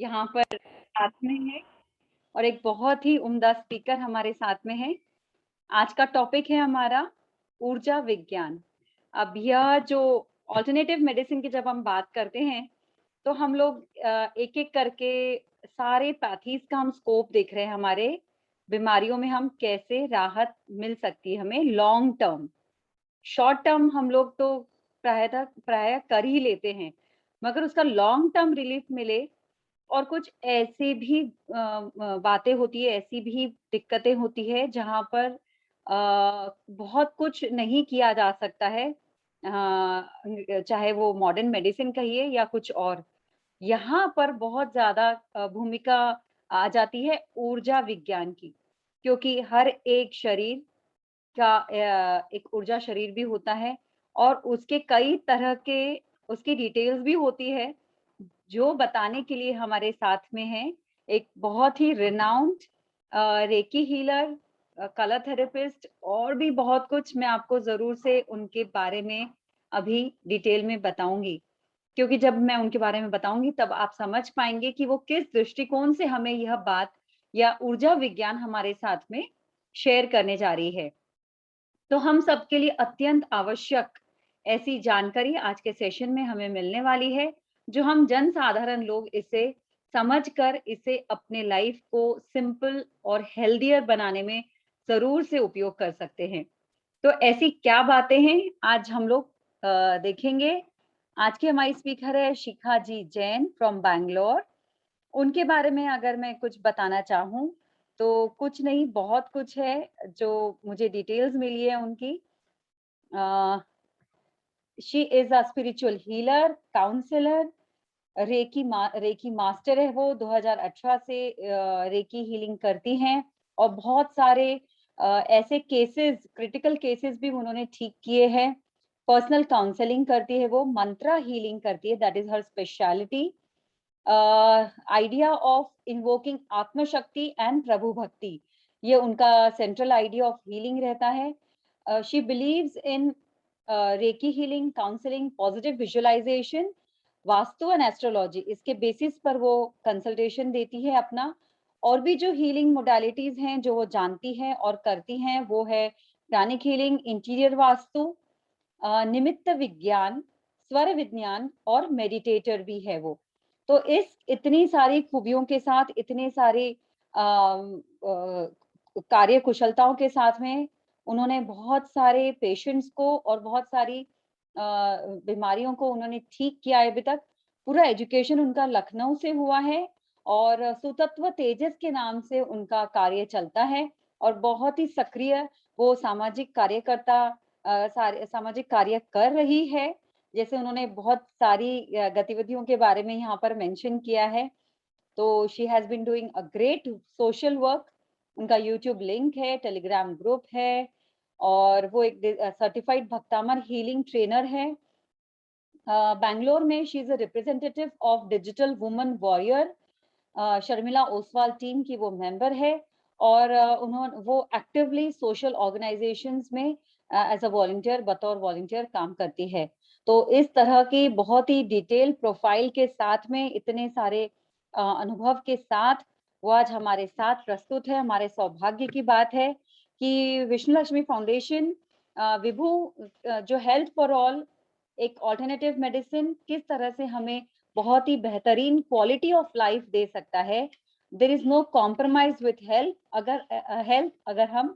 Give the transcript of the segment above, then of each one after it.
यहाँ पर साथ में है और एक बहुत ही उम्दा स्पीकर हमारे साथ में है। आज का टॉपिक है हमारा ऊर्जा विज्ञान। अब यह जो अल्टरनेटिव मेडिसिन की जब हम बात करते हैं, तो हम लोग एक-एक करके सारे पैथीज़ का हम स्कोप देख रहे हैं, हमारे बीमारियों में हम कैसे राहत मिल सकती है हमें लॉन्ग टर्म। शॉर्ट टर्म हम लोग तो प्रायः कर ही लेते हैं, मगर उसका लॉन्ग टर्म रिलीफ मिले और कुछ ऐसी भी बातें होती है, ऐसी भी दिक्कतें होती है जहाँ पर बहुत कुछ नहीं किया जा सकता है। चाहे वो मॉडर्न मेडिसिन कहिए या कुछ और। यहाँ पर बहुत ज़्यादा भूमिका आ जाती है ऊर्जा विज्ञान की, क्योंकि हर एक शरीर का एक ऊर्जा शरीर भी होता है और उसके कई तरह के उसकी डिटेल्स भी होती है, जो बताने के लिए हमारे साथ में हैं एक बहुत ही renowned reiki healer, colour therapist और भी बहुत कुछ मैं आपको ज़रूर से उनके बारे में अभी डिटेल में बताऊँगी। क्योंकि जब मैं उनके बारे में बताऊँगी तब आप समझ पाएँगे कि वो किस दृष्टिकोण से हमें यह बात या ऊर्जा विज्ञान हमारे साथ में शेयर करने जा रही है। तो हम सबके लिए अत्यंत आवश्यक ऐसी जानकारी आज के सेशन में हमें मिलने वाली है, जो हम जनसाधारण लोग इसे समझकर इसे अपने लाइफ को सिंपल और हेल्दियर बनाने में ज़रूर से उपयोग कर सकते हैं। तो ऐसी क्या बातें हैं आज हम लोग देखेंगे। आज की हमारी स्पीकर है शिखा जी जैन फ्रॉम बैंगलोर। उनके बारे में अगर मैं कुछ बताना चाहूँ, तो कुछ नहीं बहुत कुछ है जो मुझे डिटेल्स मिली है उनकी। She is a spiritual healer, counsellor, reiki master है वो 2018 से रेकी हीलिंग करती हैं और बहुत सारे ऐसे केसेस क्रिटिकल केसेस भी उन्होंने ठीक किए हैं। पर्सनल काउंसलिंग करती है वो, मंत्रा हीलिंग करती है, that is her speciality. Idea of invoking आत्मशक्ति एंड प्रभु भक्ति, ये उनका सेंट्रल आइडिया ऑफ हीलिंग रहता है। She believes in reiki healing, counselling, positive visualisation, vastu and astrology, इसके बेसिस पर वो कंसल्टेशन देती है अपना। और भी जो हीलिंग मोडालिटीज हैं जो वो जानती हैं और करती हैं, वो है प्राणिक हीलिंग, इंटीरियर वास्तु, निमित्त विज्ञान, स्वर विज्ञान और मेडिटेटर भी है वो। तो इस इतनी सारी खूबियों के साथ, इतने सारे कार्य कुशलताओं के साथ में उन्होंने बहुत सारे पेशेंट्स को और बहुत सारी बीमारियों को उन्होंने ठीक किया है अभी तक। पूरा एजुकेशन उनका लखनऊ से हुआ है और सुतत्व तेजस के नाम से उनका कार्य चलता है और बहुत ही सक्रिय वो सामाजिक कार्यकर्ता सारे सामाजिक कार्य कर रही है। जैसे उन्होंने बहुत सारी गतिविधियों के बारे में यहाँ पर मेंशन किया है। तो she has been doing a great social work. उनका यूट्यूब लिंक है, टेलीग्राम ग्रुप है और वो एक सर्टिफाइड भक्तामर हीलिंग ट्रेनर है। बैंगलोर में she is a representative of digital woman warrior, Sharmila Oswal team की वो मेंबर है और वो एक्टिवली सोशल ऑर्गेनाइजेशंस में एज अ वॉलंटियर बतौर वॉलंटियर काम करती है। तो इस तरह की बहुत ही डिटेल प्रोफाइल के साथ में इतने सारे अनुभव के साथ वो आज हमारे साथ प्रस्तुत है। हमारे सौभाग्य की बात है कि विष्णु लक्ष्मी फाउंडेशन विभू जो हेल्थ फॉर ऑल एक ऑल्टरनेटिव मेडिसिन किस तरह से हमें बहुत ही बेहतरीन क्वालिटी ऑफ लाइफ दे सकता है। There is no compromise with health. अगर हम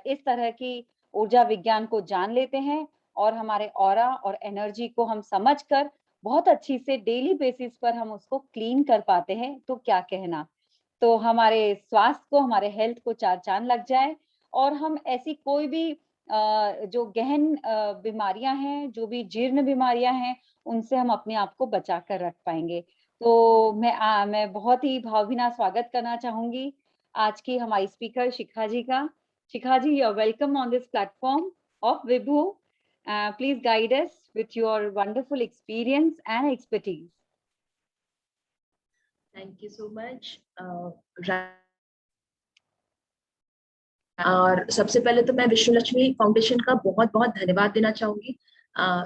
इस तरह की ऊर्जा विज्ञान को जान लेते हैं और हमारे ऑरा और एनर्जी को हम समझकर बहुत अच्छी से डेली बेसिस पर हम उसको क्लीन कर पाते हैं, तो क्या कहना। तो हमारे स्वास्थ्य को, हमारे हेल्थ को चार चांद लग जाए और हम ऐसी कोई भी जो गहन बीमारियां हैं, जो भी जीर्ण बीमारियां हैं, उनसे हम अपने आप को बचा कर रख पाएंगे। तो मैं बहुत ही भावभीना स्वागत करना चाहूंगी आज की हमारी स्पीकर शिखा जी का। Shikha ji, you are welcome on this platform of Vibhu. Please guide us with your wonderful experience and expertise. Thank you so much. और सबसे पहले तो मैं विष्णु लक्ष्मी फाउंडेशन का बहुत बहुत धन्यवाद देना चाहूंगी।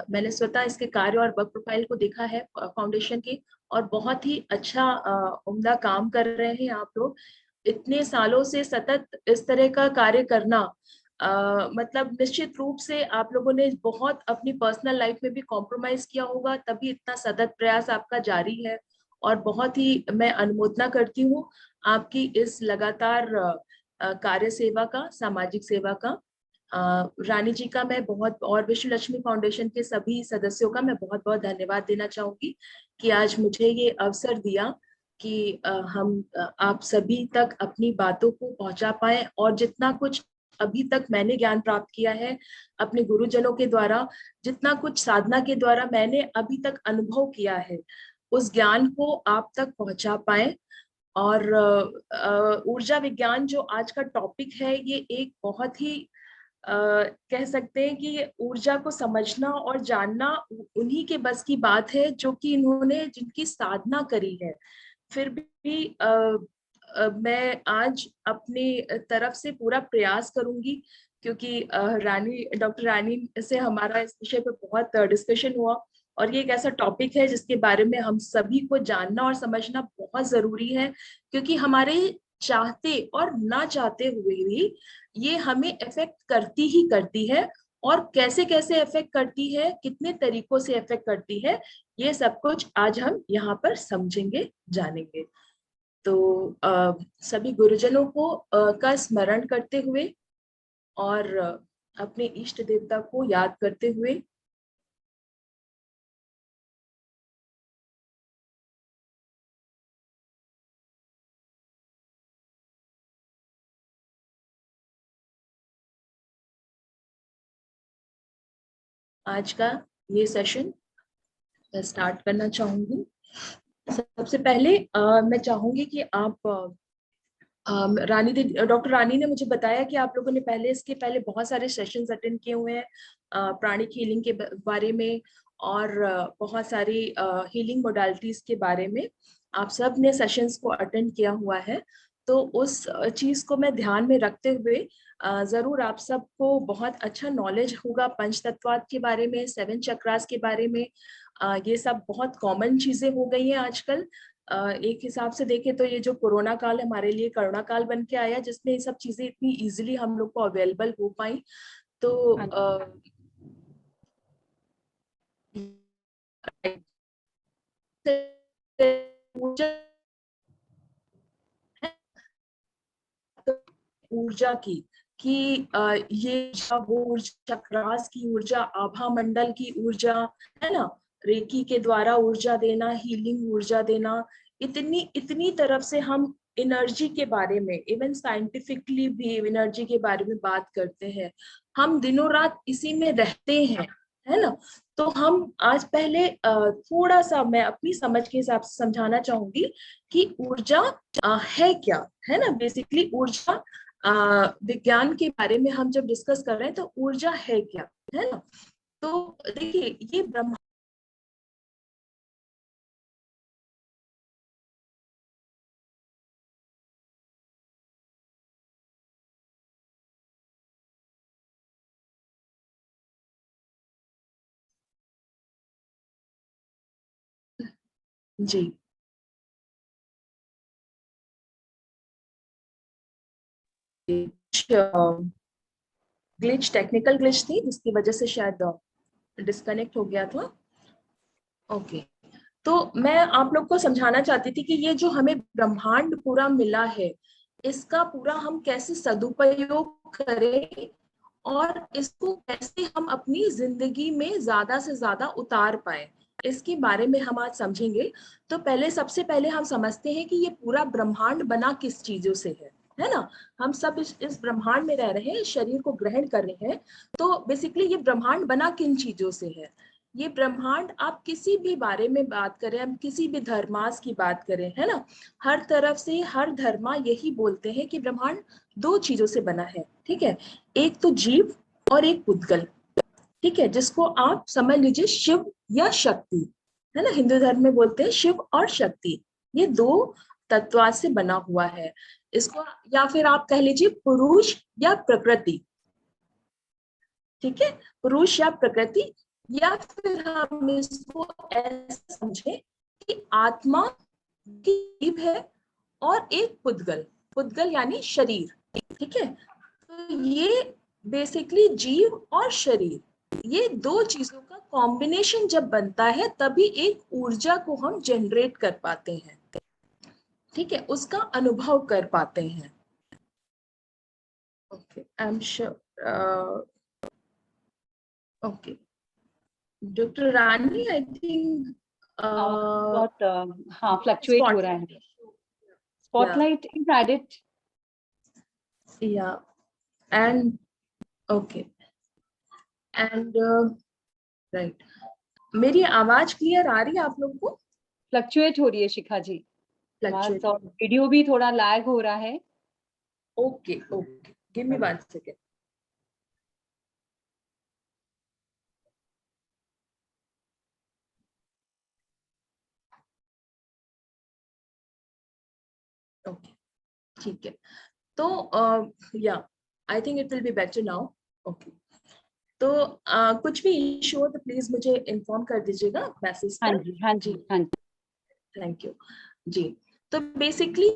मैंने स्वतः इसके कार्य और वर्क प्रोफाइल को देखा है फाउंडेशन की, और बहुत ही अच्छा उम्दा काम कर रहे हैं आप लोग। इतने सालों से सतत इस तरह का कार्य करना, मतलब निश्चित रूप से आप लोगों ने बहुत अपनी पर्सनल लाइफ में भी कॉम्प्रोमाइज किया होगा, तभी इतना सतत प्रयास आपका जारी है। और बहुत ही मैं अनुमोदना करती हूँ आपकी इस लगातार कार्य सेवा का, सामाजिक सेवा का। रानी जी का मैं बहुत, और विश्व लक्ष्मी फाउंडेशन के सभी सदस्यों का मैं बहुत बहुत धन्यवाद देना चाहूंगी कि आज मुझे ये अवसर दिया कि हम आप सभी तक अपनी बातों को पहुंचा पाए। और जितना कुछ अभी तक मैंने ज्ञान प्राप्त किया है अपने गुरुजनों के द्वारा, जितना कुछ साधना के द्वारा मैंने अभी तक अनुभव किया है, उस ज्ञान को आप तक पहुंचा पाए। और ऊर्जा विज्ञान जो आज का टॉपिक है, ये एक बहुत ही कह सकते हैं कि ये ऊर्जा को समझना और जानना उन्हीं के बस की बात है जो कि इन्होंने, जिनकी साधना करी है। फिर भी मैं आज अपनी तरफ से पूरा प्रयास करूंगी, क्योंकि डॉक्टर रानी से हमारा इस विषय पे बहुत डिस्कशन हुआ। और ये एक ऐसा टॉपिक है जिसके बारे में हम सभी को जानना और समझना बहुत जरूरी है, क्योंकि हमारे चाहते और ना चाहते हुए भी ये हमें इफेक्ट करती ही करती है। और कैसे कैसे इफेक्ट करती है, कितने तरीकों से इफेक्ट करती है, ये सब कुछ आज हम यहाँ पर समझेंगे, जानेंगे। तो सभी गुरुजनों को का स्मरण करते हुए और अपने इष्ट देवता को याद करते हुए आज का ये सेशन स्टार्ट करना चाहूंगी। सबसे पहले मैं चाहूंगी कि आप डॉक्टर रानी ने मुझे बताया कि आप लोगों ने इसके पहले बहुत सारे सेशंस अटेंड किए हुए हैं प्राणिक हीलिंग के बारे में, और बहुत सारी हीलिंग मोडालिटीज के बारे में आप सब ने सेशंस को अटेंड किया हुआ है। तो उस चीज को मैं ध्यान में रखते हुए जरूर आप सबको बहुत अच्छा नॉलेज होगा पंच तत्वात के बारे में, 7 चक्रास के बारे में। ये सब बहुत कॉमन चीजें हो गई हैं आजकल। एक हिसाब से देखें तो ये जो कोरोना काल हमारे लिए करुणा काल बन के आया, जिसमें ये सब चीजें इतनी इजीली हम लोग को अवेलेबल हो पाई। तो ऊर्जा की कि ये वो ऊर्जा, चक्रास की ऊर्जा, आभा मंडल की ऊर्जा, है ना, रेकी के द्वारा ऊर्जा देना, हीलिंग ऊर्जा देना, इतनी इतनी तरफ से हम एनर्जी के बारे में, इवन साइंटिफिकली भी एनर्जी के बारे में बात करते हैं। हम दिनों रात इसी में रहते हैं, है ना। तो हम आज पहले थोड़ा सा मैं अपनी समझ के हिसाब से समझाना चाहूंगी कि ऊर्जा है क्या, है ना। बेसिकली ऊर्जा विज्ञान के बारे में हम जब डिस्कस कर रहे हैं तो ऊर्जा है क्या, है ना। तो देखिए, ये ब्रह्मांड, जी, ग्लिच, टेक्निकल ग्लिच थी जिसकी वजह से शायद डिस्कनेक्ट हो गया था। ओके, तो मैं आप लोग को समझाना चाहती थी कि ये जो हमें ब्रह्मांड पूरा मिला है, इसका पूरा हम कैसे सदुपयोग करें और इसको कैसे हम अपनी जिंदगी में ज्यादा से ज्यादा उतार पाए, इसके बारे में हम आज समझेंगे। तो पहले, सबसे पहले हम समझते हैं कि ये पूरा ब्रह्मांड बना किस चीजों से है ना। हम सब इस ब्रह्मांड में रह रहे हैं, इस शरीर को ग्रहण कर रहे हैं। तो बेसिकली ये ब्रह्मांड बना किन चीजों से है। ये ब्रह्मांड, आप किसी भी बारे में बात करें, हम किसी भी धर्मास की बात करें, है ना, हर तरफ से हर धर्मा यही बोलते हैं कि ब्रह्मांड 2 चीजों से बना है, ठीक है। एक तो जीव और एक पुद्गल, ठीक है, जिसको आप समझ लीजिए शिव या शक्ति, है ना। हिंदू धर्म में बोलते हैं शिव और शक्ति, ये 2 तत्व से बना हुआ है। इसको, या फिर आप कह लीजिए पुरुष या प्रकृति, ठीक है, पुरुष या प्रकृति। या फिर हम इसको ऐसे समझे आत्मा जीव है और एक पुद्गल, पुद्गल यानी शरीर, ठीक है। तो ये बेसिकली जीव और शरीर, ये दो चीजों का कॉम्बिनेशन जब बनता है तभी एक ऊर्जा को हम जनरेट कर पाते हैं, ठीक है, उसका अनुभव कर पाते हैं। Okay, I am sure. Okay doctor Rani, I think बहुत हाँ फ्लक्चुएट हो रहा है। स्पॉटलाइट इज एडेड, या एंड ओके एंड राइट, मेरी आवाज क्लियर आ रही है आप लोग को? फ्लक्चुएट हो रही है शिखा जी, फ्लक्चुएट, और वीडियो भी थोड़ा लैग हो रहा है। Okay okay, give me 1 second. Okay ठीक है, तो या I think it will be better now. Okay, तो कुछ भी इशू हो तो प्लीज मुझे इन्फॉर्म कर दीजिएगा मैसेज हाँ पर। जी हाँ जी हाँ जी, थैंक यू जी। तो बेसिकली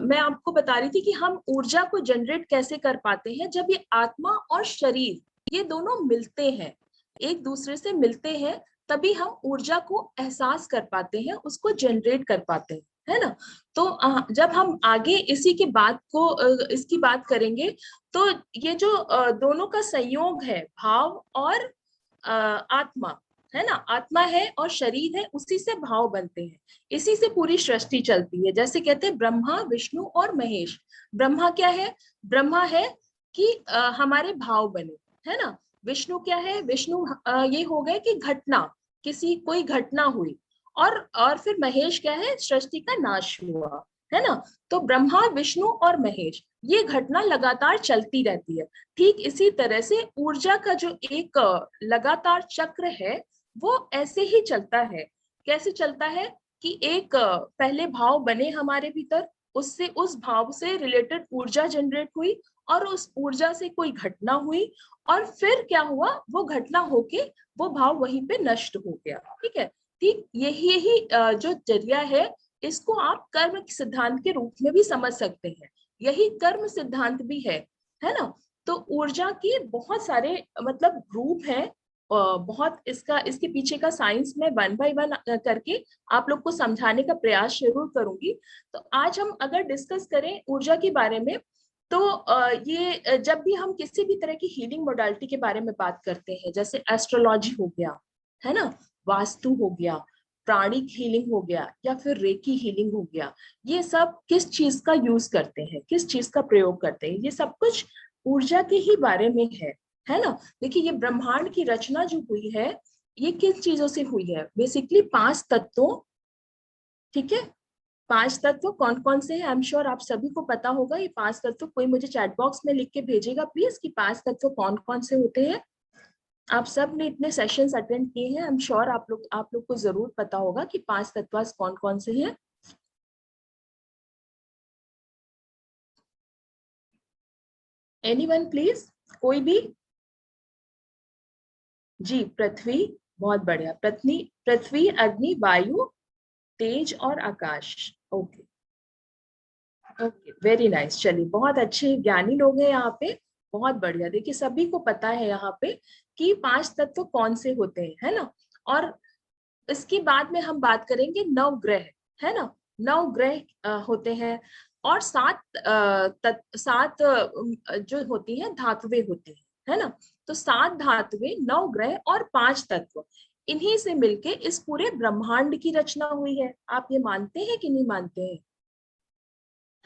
मैं आपको बता रही थी कि हम ऊर्जा को जनरेट कैसे कर पाते हैं जब ये आत्मा और शरीर ये दोनों मिलते हैं, एक दूसरे से मिलते हैं, तभी हम ऊर्जा को एहसास कर पाते हैं, उसको जनरेट कर पाते हैं, है ना। तो जब हम आगे इसी की बात को इसकी बात करेंगे, तो ये जो दोनों का संयोग है, भाव और आत्मा, है ना, आत्मा है और शरीर है, उसी से भाव बनते हैं, इसी से पूरी सृष्टि चलती है। जैसे कहते हैं ब्रह्मा विष्णु और महेश। ब्रह्मा क्या है? ब्रह्मा है कि हमारे भाव बने, है ना। विष्णु क्या है? विष्णु ये हो गए कि घटना, किसी कोई घटना हुई, और फिर महेश क्या है? सृष्टि का नाश हुआ, है ना। तो ब्रह्मा विष्णु और महेश, ये घटना लगातार चलती रहती है। ठीक इसी तरह से ऊर्जा का जो एक लगातार चक्र है वो ऐसे ही चलता है। कैसे चलता है कि एक पहले भाव बने हमारे भीतर, उससे उस भाव से रिलेटेड ऊर्जा जनरेट हुई, और उस ऊर्जा से कोई घटना हुई, और फिर क्या हुआ, वो घटना होके वो भाव वहीं पे नष्ट हो गया, ठीक है। ठीक यही जो जरिया है, इसको आप कर्म सिद्धांत के रूप में भी समझ सकते हैं, यही कर्म सिद्धांत भी है ना। तो ऊर्जा के बहुत सारे मतलब रूप हैं, बहुत इसके पीछे का साइंस में 1 बाय 1 करके आप लोग को समझाने का प्रयास जरूर करूंगी। तो आज हम अगर डिस्कस करें ऊर्जा के बारे में, तो ये जब भी हम किसी भी तरह की हीलिंग मोडालिटी के बारे में बात करते हैं, जैसे एस्ट्रोलॉजी हो गया, है ना, वास्तु हो गया, प्राणिक हीलिंग हो गया, या फिर रेकी हीलिंग हो गया, ये सब किस चीज का यूज करते हैं, किस चीज का प्रयोग करते हैं, ये सब कुछ ऊर्जा के ही बारे में है ना। देखिए ये ब्रह्मांड की रचना जो हुई है, ये किन चीजों से हुई है? बेसिकली 5 तत्वों, ठीक है। 5 तत्व कौन कौन से हैं? आई एम श्योर आप सभी को पता होगा ये 5 तत्व। कोई मुझे चैट बॉक्स में लिख के भेजेगा प्लीज कि 5 तत्व कौन कौन से होते हैं। आप सब ने इतने सेशंस अटेंड किए हैं, आई एम श्योर आप लोग को जरूर पता होगा कि 5 तत्व कौन कौन से हैं। एनीवन प्लीज, कोई भी? जी पृथ्वी, बहुत बढ़िया। पृथ्वी, अग्नि, वायु, तेज और आकाश। Okay okay, very nice. चलिए, बहुत अच्छे ज्ञानी लोग हैं यहाँ पे, बहुत बढ़िया। देखिए सभी को पता है यहाँ पे कि 5 तत्व कौन से होते हैं, है ना। और इसके बाद में हम बात करेंगे 9 ग्रह, है ना। 9 ग्रह होते हैं, और 7 जो होती हैं धातुएं होती हैं, है ना। तो 7 धातुएं, 9 ग्रह और 5 तत्व, इन्हीं से मिलके इस पूरे ब्रह्मांड की रचना हुई है। आप ये मानते हैं कि नहीं मानते हैं?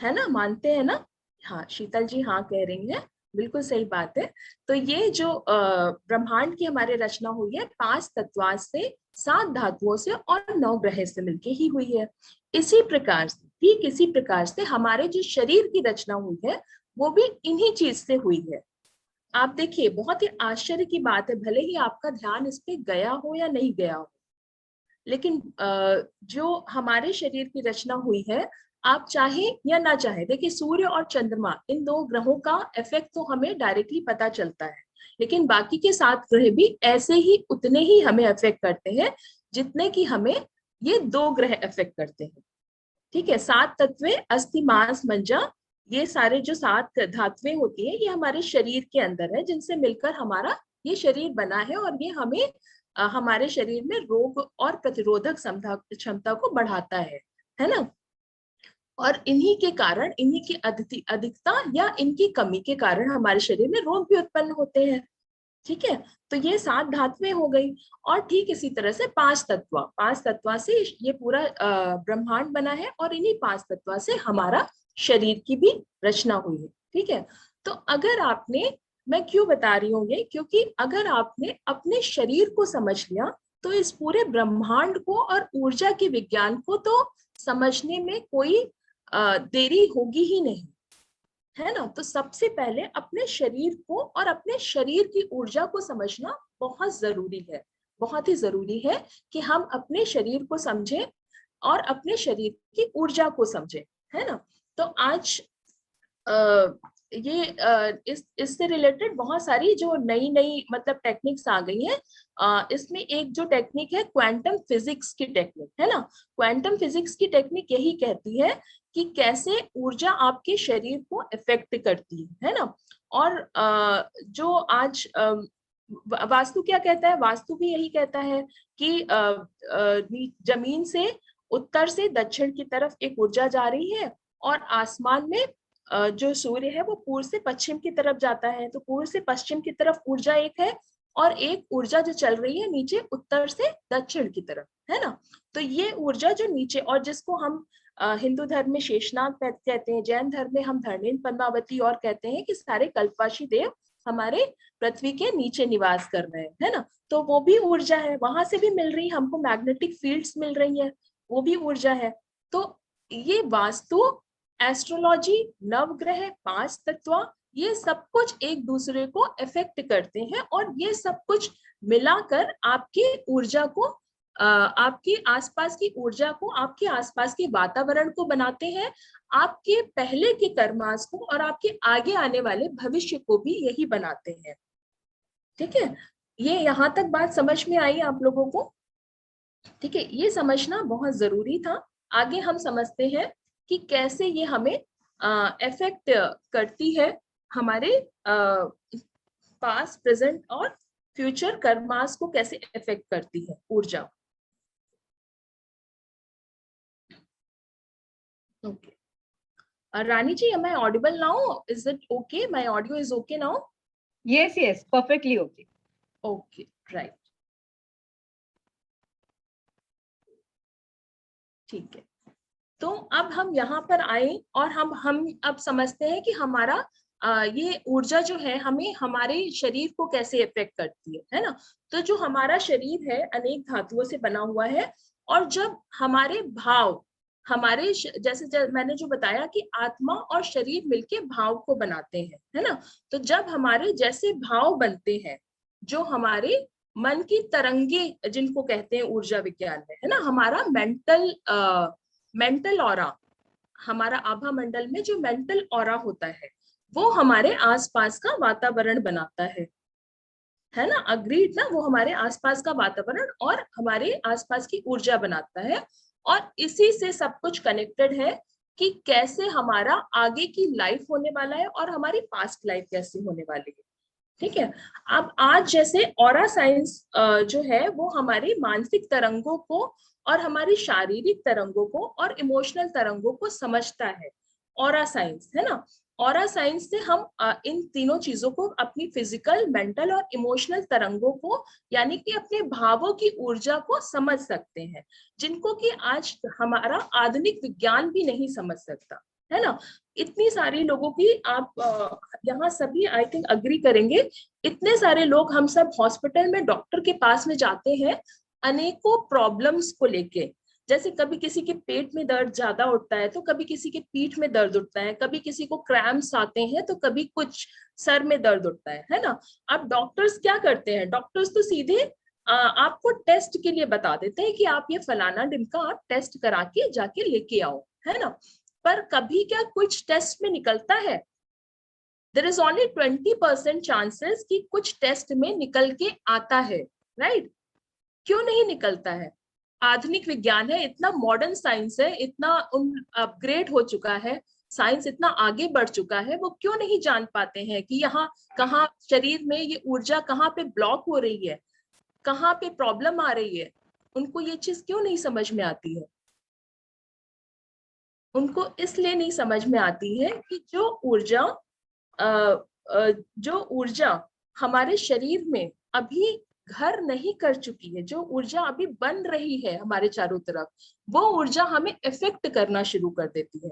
है ना, मानते हैं ना? हाँ, शीतल जी हाँ कह रही हैं, बिल्कुल सही बात है। तो ये जो ब्रह्मांड की हमारे रचना हुई है 5 तत्वों से, 7 धातुओं से और 9 ग्रह से मिलके ही हुई है। इसी प्रकार से, ठीक इसी प्रकार से हमारे जो शरीर की रचना हुई है वो भी इन्हीं चीज से हुई है। आप देखिए, बहुत ही आश्चर्य की बात है, भले ही आपका ध्यान इस पे गया हो या नहीं गया हो, लेकिन जो हमारे शरीर की रचना हुई है, आप चाहे या ना चाहे, देखिए सूर्य और चंद्रमा, इन 2 ग्रहों का इफेक्ट तो हमें डायरेक्टली पता चलता है, लेकिन बाकी के 7 ग्रह भी ऐसे ही उतने ही हमें इफेक्ट करते हैं जितने कि हमें ये 2 ग्रह इफेक्ट करते हैं। ठीक है, 7 तत्वें अस्थि मांस मज्जा, ये सारे जो 7 धातुएं होती है ये हमारे शरीर के अंदर है, जिनसे मिलकर हमारा ये शरीर बना है, और ये हमें हमारे शरीर में रोग और प्रतिरोधक क्षमता को बढ़ाता है ना। और इन्हीं के कारण, इन्हीं की अधिकता या इनकी कमी के कारण हमारे शरीर में रोग भी उत्पन्न होते हैं। ठीक है, तो ये 7 धातुएं हो गई। और ठीक इसी तरह से 5 तत्वा से ये पूरा ब्रह्मांड बना है, और इन्हीं 5 तत्वा से हमारा शरीर की भी रचना हुई है। ठीक है, तो अगर आपने, मैं क्यों बता रही हूँ ये, क्योंकि अगर आपने अपने शरीर को समझ लिया तो इस पूरे ब्रह्मांड को और ऊर्जा के विज्ञान को तो समझने में कोई देरी होगी ही नहीं, है ना। तो सबसे पहले अपने शरीर को और अपने शरीर की ऊर्जा को समझना बहुत जरूरी है, बहुत ही जरूरी है कि हम अपने शरीर को समझें और अपने शरीर की ऊर्जा को समझें, है ना। तो आज ये इससे रिलेटेड बहुत सारी जो नई नई मतलब टेक्निक्स आ गई हैं। इसमें एक जो टेक्निक है क्वांटम फिजिक्स की टेक्निक, है ना। क्वांटम फिजिक्स की टेक्निक यही कहती है कि कैसे ऊर्जा आपके शरीर को इफेक्ट करती है ना। और जो आज वास्तु क्या कहता है, वास्तु भी यही कहता है कि जमीन से उत्तर से दक्षिण की तरफ एक ऊर्जा जा रही है, और आसमान में जो सूर्य है वो पूर्व से पश्चिम की तरफ जाता है, तो पूर्व से पश्चिम की तरफ ऊर्जा एक है, और एक ऊर्जा जो चल रही है नीचे उत्तर से दक्षिण की तरफ, है ना। तो ये ऊर्जा जो नीचे, और जिसको हम हिंदू धर्म में शेषनाग कहते हैं, जैन धर्म में हम धर्मेंद्र पद्मावती, और कहते हैं कि सारे कल्पवासी देव हमारे पृथ्वी के नीचे निवास कर रहे हैं, है ना। तो वो भी ऊर्जा है, वहां से भी मिल रही, हमको मैग्नेटिक फील्ड्स मिल रही है, वो भी ऊर्जा है। तो ये वास्तु, एस्ट्रोलॉजी, नवग्रह, 5 तत्व, ये सब कुछ एक दूसरे को इफेक्ट करते हैं, और ये सब कुछ मिलाकर आपकी ऊर्जा को, आपके आसपास की ऊर्जा को, आपके आसपास के वातावरण को बनाते हैं, आपके पहले के कर्मास को और आपके आगे आने वाले भविष्य को भी यही बनाते हैं। ठीक है, ये यहाँ तक बात समझ में आई आप लोगों को? ठीक है, ये समझना बहुत जरूरी था। आगे हम समझते हैं कि कैसे ये हमें इफेक्ट करती है, हमारे पास्ट, प्रेजेंट और फ्यूचर कर्मास को कैसे इफेक्ट करती है ऊर्जा। Okay, Rani ji, am I audible now? Is it okay? My audio is okay now? Yes, perfectly okay. Okay, right. ठीक है, तो अब हम यहाँ पर आए और हम अब समझते हैं कि हमारा ये ऊर्जा जो है हमें हमारे शरीर को कैसे इफेक्ट करती है ना। तो जो हमारा शरीर है अनेक धातुओं से बना हुआ है, और जब हमारे भाव, हमारे जैसे मैंने जो बताया कि आत्मा और शरीर मिलके भाव को बनाते हैं, है ना। तो जब हमारे जैसे भाव बनते हैं, जो हमारे मन की तरंगे जिनको कहते हैं ऊर्जा विज्ञान में, है ना, हमारा मेंटल ऑरा, हमारा आभा मंडल में जो मेंटल ऑरा होता है वो हमारे आसपास का वातावरण बनाता है ना। अग्रीड ना, वो हमारे आसपास का वातावरण और हमारे आसपास की ऊर्जा बनाता है, और इसी से सब कुछ कनेक्टेड है कि कैसे हमारा आगे की लाइफ होने वाला है और हमारी पास्ट लाइफ कैसे होने वाली है। ठीक है, अब आज जैसे ऑरा साइंस जो है वो हमारी मानसिक तरंगों को और हमारी शारीरिक तरंगों को और इमोशनल तरंगों को समझता है, ऑरा साइंस, है ना। ऑरा साइंस से हम इन तीनों चीजों को, अपनी फिजिकल, मेंटल और इमोशनल तरंगों को, यानी कि अपने भावों की ऊर्जा को समझ सकते हैं, जिनको कि आज हमारा आधुनिक विज्ञान भी नहीं समझ सकता, है ना। इतनी सारी लोगों की, आप यहाँ सभी आई थिंक अग्री करेंगे, इतने सारे लोग, हम सब हॉस्पिटल में डॉक्टर के पास में जाते हैं अनेकों प्रॉब्लम्स को लेके। जैसे कभी किसी के पेट में दर्द ज्यादा उठता है, तो कभी किसी के पीठ में दर्द उठता है, कभी किसी को क्रैम्प्स आते हैं, तो कभी कुछ सर में दर्द उठता है ना। अब डॉक्टर्स क्या करते हैं, डॉक्टर्स तो सीधे आपको टेस्ट के लिए बता देते हैं कि आप ये फलाना ढिमका आप टेस्ट करा के जाके लेके आओ, है ना। पर कभी क्या कुछ टेस्ट में निकलता है? देयर इज ओनली 20% चांसेस कि कुछ टेस्ट में निकल के आता है, राइट? क्यों नहीं निकलता है? आधुनिक विज्ञान है, इतना मॉडर्न साइंस है, इतना अपग्रेड हो चुका है, साइंस इतना आगे बढ़ चुका है, वो क्यों नहीं जान पाते हैं कि यहाँ कहाँ शरीर में ये ऊर्जा कहाँ पे ब्लॉक हो रही है, कहाँ पे प्रॉब्लम आ रही है? उनको ये चीज क्यों नहीं समझ में आती है? उनको इसलिए नहीं समझ में आती है कि जो ऊर्जा हमारे शरीर में अभी घर नहीं कर चुकी है, जो ऊर्जा अभी बन रही है हमारे चारों तरफ, वो ऊर्जा हमें इफेक्ट करना शुरू कर देती है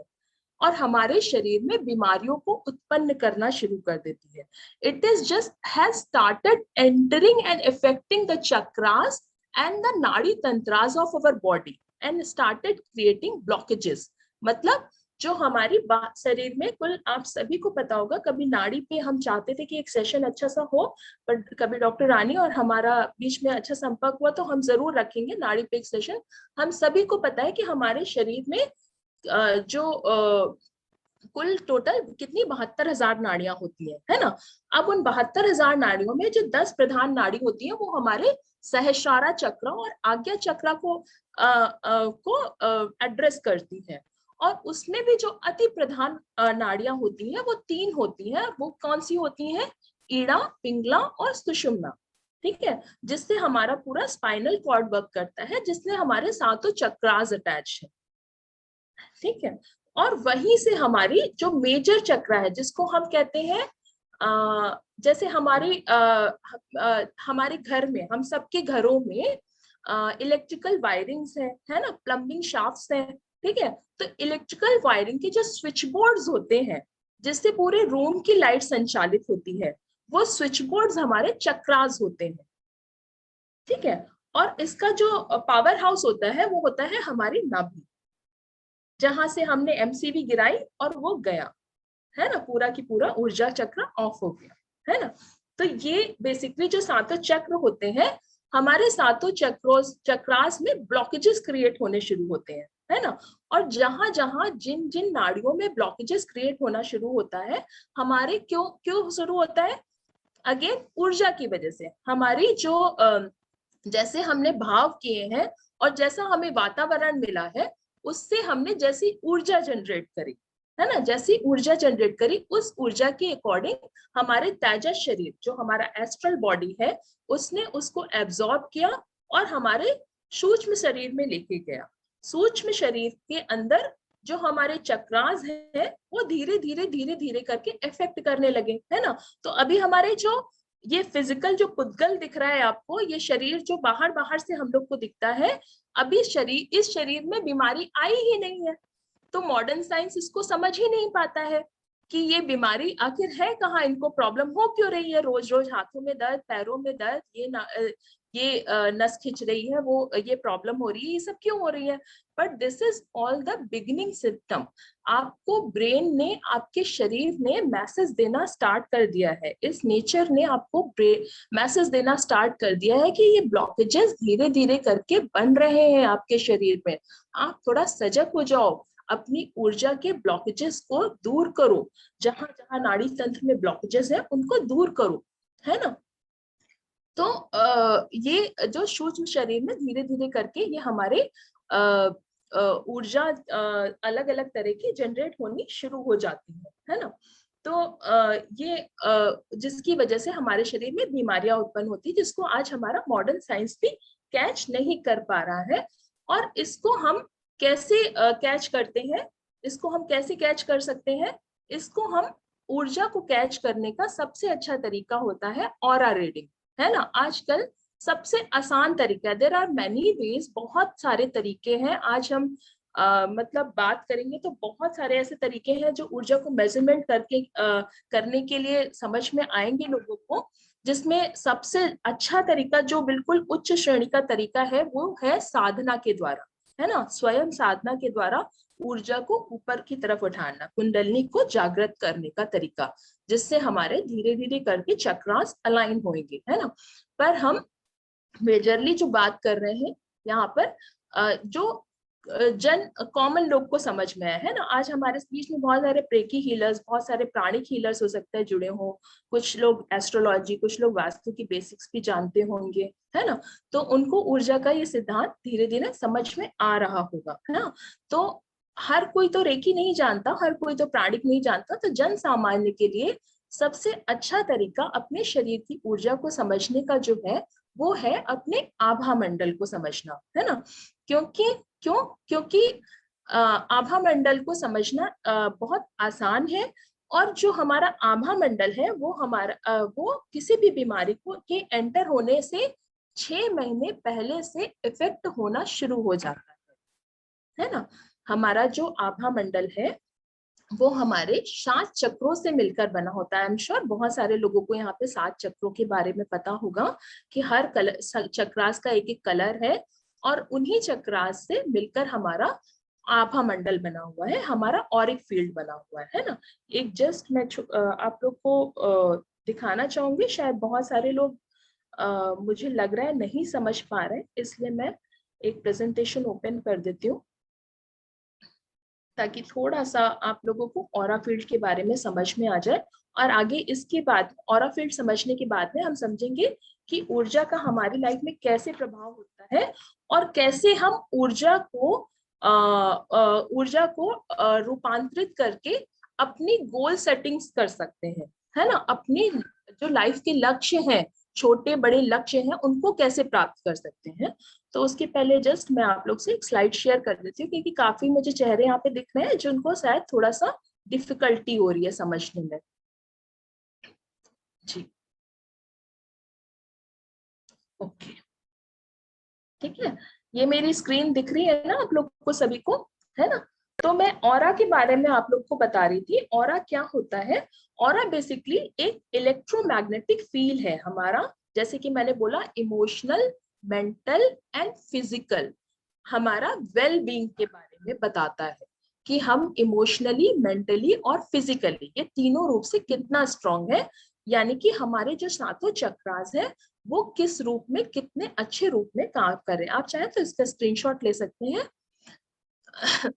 और हमारे शरीर में बीमारियों को उत्पन्न करना शुरू कर देती है. It is just has started entering and effecting the chakras and the nadi tantras of our body and started creating blockages. मतलब जो हमारी शरीर में, कुल आप सभी को पता होगा, कभी नाड़ी पे हम चाहते थे कि एक सेशन अच्छा सा हो, पर कभी डॉक्टर रानी और हमारा बीच में अच्छा संपर्क हुआ तो हम जरूर रखेंगे नाड़ी पे एक सेशन. हम सभी को पता है कि हमारे शरीर में जो कुल टोटल कितनी 72,000 नाड़ियां होती है ना. अब उन 72,000 नाड़ियों में जो 10 प्रधान नाड़ी होती है वो हमारे सहस्रारा चक्र और आज्ञा चक्र को एड्रेस करती है. और उसमें भी जो अति प्रधान नाड़ियां होती हैं वो 3 होती हैं. वो कौन सी होती हैं? ईड़ा, पिंगला और सुषुम्ना. ठीक है, जिससे हमारा पूरा स्पाइनल कॉर्ड वर्क करता है, जिससे हमारे सातों चक्रास अटैच है. ठीक है, और वहीं से हमारी जो मेजर चक्र है जिसको हम कहते हैं जैसे हमारे घर में, हम सबके घरों में इलेक्ट्रिकल वायरिंग्स है ना, प्लम्बिंग शाफ्ट्स हैं. ठीक है, तो इलेक्ट्रिकल वायरिंग के जो स्विच बोर्ड्स होते हैं जिससे पूरे रूम की लाइट संचालित होती है, वो स्विच बोर्ड्स हमारे चक्रास होते हैं. ठीक है, और इसका जो पावर हाउस होता है वो होता है हमारी नाभि, जहां से हमने एमसीवी गिराई और वो गया, है ना, पूरा की पूरा ऊर्जा चक्र ऑफ हो गया, है ना. तो ये बेसिकली जो सातों चक्र होते हैं, हमारे सातों चक्रास में ब्लॉकेजेस क्रिएट होने शुरू होते हैं, है ना. और जहां जहां जिन जिन नाड़ियों में ब्लॉकेजेस क्रिएट होना शुरू होता है, हमारे क्यों क्यों शुरू होता है? अगेन ऊर्जा की वजह से. हमारी जो जैसे हमने भाव किए हैं और जैसा हमें वातावरण मिला है, उससे हमने जैसी ऊर्जा जनरेट करी, है ना, जैसी ऊर्जा जनरेट करी, उस ऊर्जा के अकॉर्डिंग हमारे तेजस शरीर, जो हमारा एस्ट्रल बॉडी है, उसने उसको एब्जॉर्ब किया और हमारे सूक्ष्म शरीर में लेके गया. सूक्ष्म शरीर के अंदर जो हमारे चक्रास है वो धीरे धीरे करके इफेक्ट करने लगे, है ना. तो अभी हमारे जो ये फिजिकल जो पुद्गल दिख रहा है आपको, ये शरीर जो बाहर बाहर से हम लोग को दिखता है, अभी इस शरीर में बीमारी आई ही नहीं है. तो मॉडर्न साइंस इसको समझ ही नहीं पाता है कि ये बीमारी आखिर है कहाँ, इनको प्रॉब्लम हो क्यों रही है. रोज रोज हाथों में दर्द, पैरों में दर्द, ये नस खिंच रही है, वो ये प्रॉब्लम हो रही है, ये सब क्यों हो रही है? But this is all the beginning symptom. आपको ब्रेन ने, आपके शरीर ने मैसेज देना स्टार्ट कर दिया है, इस नेचर ने आपको मैसेज देना स्टार्ट कर दिया है कि ये ब्लॉकेजेस धीरे धीरे करके बन रहे हैं आपके शरीर में. आप थोड़ा सजग हो जाओ, अपनी ऊर्जा के ब्लॉकेजेस को दूर करो, जहां जहां नाड़ी तंत्र में ब्लॉकेजेस है उनको दूर करो, है ना. तो ये जो सूक्ष्म शरीर में धीरे धीरे करके ये हमारे ऊर्जा अलग अलग तरह की जनरेट होनी शुरू हो जाती है ना. तो ये जिसकी वजह से हमारे शरीर में बीमारियां उत्पन्न होती है, जिसको आज हमारा मॉडर्न साइंस भी कैच नहीं कर पा रहा है. और इसको हम कैसे कैच करते हैं, इसको हम कैसे कैच कर सकते हैं? इसको हम, ऊर्जा को कैच करने का सबसे अच्छा तरीका होता है ऑरा रीडिंग, है ना. आजकल सबसे आसान तरीका है, देयर आर मेनी वेज, बहुत सारे तरीके हैं. आज हम मतलब बात करेंगे तो बहुत सारे ऐसे तरीके हैं जो ऊर्जा को मेजरमेंट करके करने के लिए समझ में आएंगे लोगों को. जिसमें सबसे अच्छा तरीका, जो बिल्कुल उच्च श्रेणी का तरीका है, वो है साधना के द्वारा, है ना. स्वयं साधना के द्वारा ऊर्जा को ऊपर की तरफ उठाना, कुंडलिनी को जागृत करने का तरीका, जिससे हमारे धीरे धीरे करके चक्रास अलाइन होंगे, है ना. पर हम मेजरली जो बात कर रहे हैं यहाँ पर, जो जन कॉमन लोग को समझ में आया है ना। आज हमारे बीच में बहुत सारे प्रेकी हीलर्स, बहुत सारे प्राणिक हीलर्स हो सकते हैं जुड़े हों, कुछ लोग एस्ट्रोलॉजी, कुछ लोग वास्तु की बेसिक्स भी जानते होंगे, है ना। तो उनको ऊर्जा का ये सिद्धांत धीरे धीरे समझ में आ रहा होगा, है ना। तो हर कोई तो रेकी नहीं जानता, हर कोई तो प्राणिक नहीं जानता, तो जन सामान्य के लिए सबसे अच्छा तरीका अपने शरीर की ऊर्जा को समझने का जो है वो है अपने आभा मंडल को समझना, है ना। क्योंकि क्योंकि आभा मंडल को समझना बहुत आसान है। और जो हमारा आभा मंडल है वो हमारा वो किसी भी बीमारी को के एंटर होने से 6 महीने पहले से इफेक्ट होना शुरू हो जाता है ना। हमारा जो आभा मंडल है वो हमारे 7 चक्रों से मिलकर बना होता है। आई एम श्योर बहुत सारे लोगों को यहाँ पे 7 चक्रों के बारे में पता होगा कि हर कलर चक्रास का एक एक कलर है, और उन्हीं चक्रास से मिलकर हमारा आभा मंडल बना हुआ है, हमारा ऑरिक फील्ड बना हुआ है ना। एक जस्ट मैं आप लोग को दिखाना चाहूंगी, शायद बहुत सारे लोग मुझे लग रहा है नहीं समझ पा रहे, इसलिए मैं एक प्रेजेंटेशन ओपन कर देती हूँ ताकि थोड़ा सा आप लोगों को ऑरा फील्ड के बारे में समझ में आ जाए। और आगे इसके बाद ऑरा फील्ड समझने के बाद में हम समझेंगे कि ऊर्जा का हमारी लाइफ में कैसे प्रभाव होता है, और कैसे हम ऊर्जा को रूपांतरित करके अपनी गोल सेटिंग्स कर सकते हैं, है ना। अपनी जो लाइफ के लक्ष्य हैं, छोटे बड़े लक्ष्य हैं, उनको कैसे प्राप्त कर सकते हैं। तो उसके पहले जस्ट मैं आप लोग से एक स्लाइड शेयर कर देती हूँ, क्योंकि काफी मुझे चेहरे यहाँ पे दिख रहे हैं जिनको शायद थोड़ा सा डिफिकल्टी हो रही है समझने में। जी ओके, ठीक है। ये मेरी स्क्रीन दिख रही है ना आप लोग को सभी को, है ना। तो मैं ऑरा के बारे में आप लोग को बता रही थी। ऑरा क्या होता है? ऑरा बेसिकली एक इलेक्ट्रोमैग्नेटिक फील्ड है हमारा, जैसे कि मैंने बोला इमोशनल, मेंटल एंड फिजिकल, हमारा वेल बीइंग के बारे में बताता है कि हम इमोशनली, मेंटली और फिजिकली ये तीनों रूप से कितना स्ट्रांग है। यानी कि हमारे जो 7 चक्रास है वो किस रूप में, कितने अच्छे रूप में काम कर रहे हैं। आप चाहे तो इसका स्क्रीनशॉट ले सकते हैं।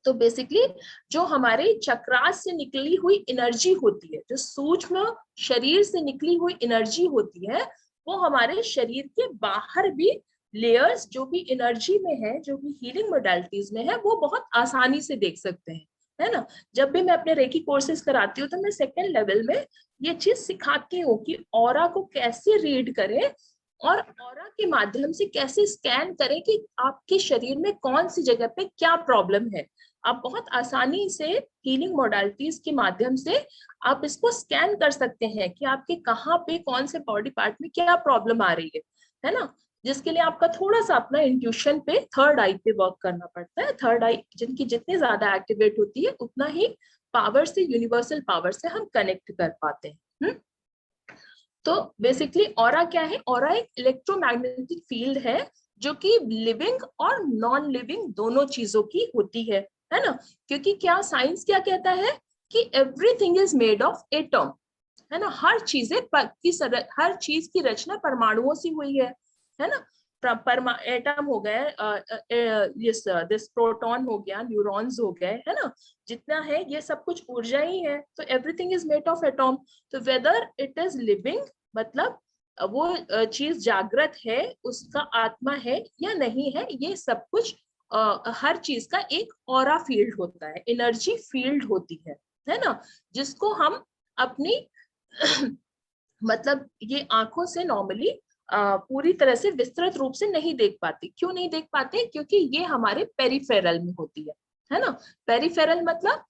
तो बेसिकली जो हमारे चक्रास से निकली हुई एनर्जी होती है, जो सूक्ष्म शरीर से निकली हुई एनर्जी होती है, वो हमारे शरीर के बाहर भी लेयर्स जो भी एनर्जी में है, जो भी हीलिंग मोडालिटीज में है, वो बहुत आसानी से देख सकते हैं, है ना। जब भी मैं अपने रेकी कोर्सेज कराती हूँ तो मैं सेकेंड लेवल में ये चीज सिखाती हूँ कि ऑरा को कैसे रीड करें और ऑरा के माध्यम से कैसे स्कैन करें कि आपके शरीर में कौन सी जगह पे क्या प्रॉब्लम है। आप बहुत आसानी से हीलिंग मोडालिटीज के माध्यम से आप इसको स्कैन कर सकते हैं कि आपके कहाँ पे कौन से बॉडी पार्ट में क्या प्रॉब्लम आ रही है ना। जिसके लिए आपका थोड़ा सा अपना इंट्यूशन पे, थर्ड आई पे वर्क करना पड़ता है। थर्ड आई जिनकी जितनी ज्यादा एक्टिवेट होती है उतना ही पावर से, यूनिवर्सल पावर से हम कनेक्ट कर पाते हैं। तो बेसिकली ऑरा क्या है? ऑरा एक इलेक्ट्रोमैग्नेटिक फील्ड है जो कि लिविंग और नॉन लिविंग दोनों चीजों की होती है ना। क्योंकि क्या साइंस क्या कहता है कि everything is made of atom, है ना। हर चीज की रचना परमाणुओं से हुई है ना। एटम हो गए, दिस प्रोटॉन हो गया, न्यूरॉन्स हो गए, है ना। जितना है ये सब कुछ ऊर्जा ही है। तो everything is made of atom. तो वेदर इट इज लिविंग, मतलब वो चीज जागृत है, उसका आत्मा है या नहीं है, ये सब कुछ हर चीज का एक ऑरा फील्ड होता है, एनर्जी फील्ड होती है ना। जिसको हम अपनी मतलब ये आंखों से नॉर्मली पूरी तरह से विस्तृत रूप से नहीं देख पाते। क्यों नहीं देख पाते? क्योंकि ये हमारे पेरिफेरल में होती है ना। पेरिफेरल मतलब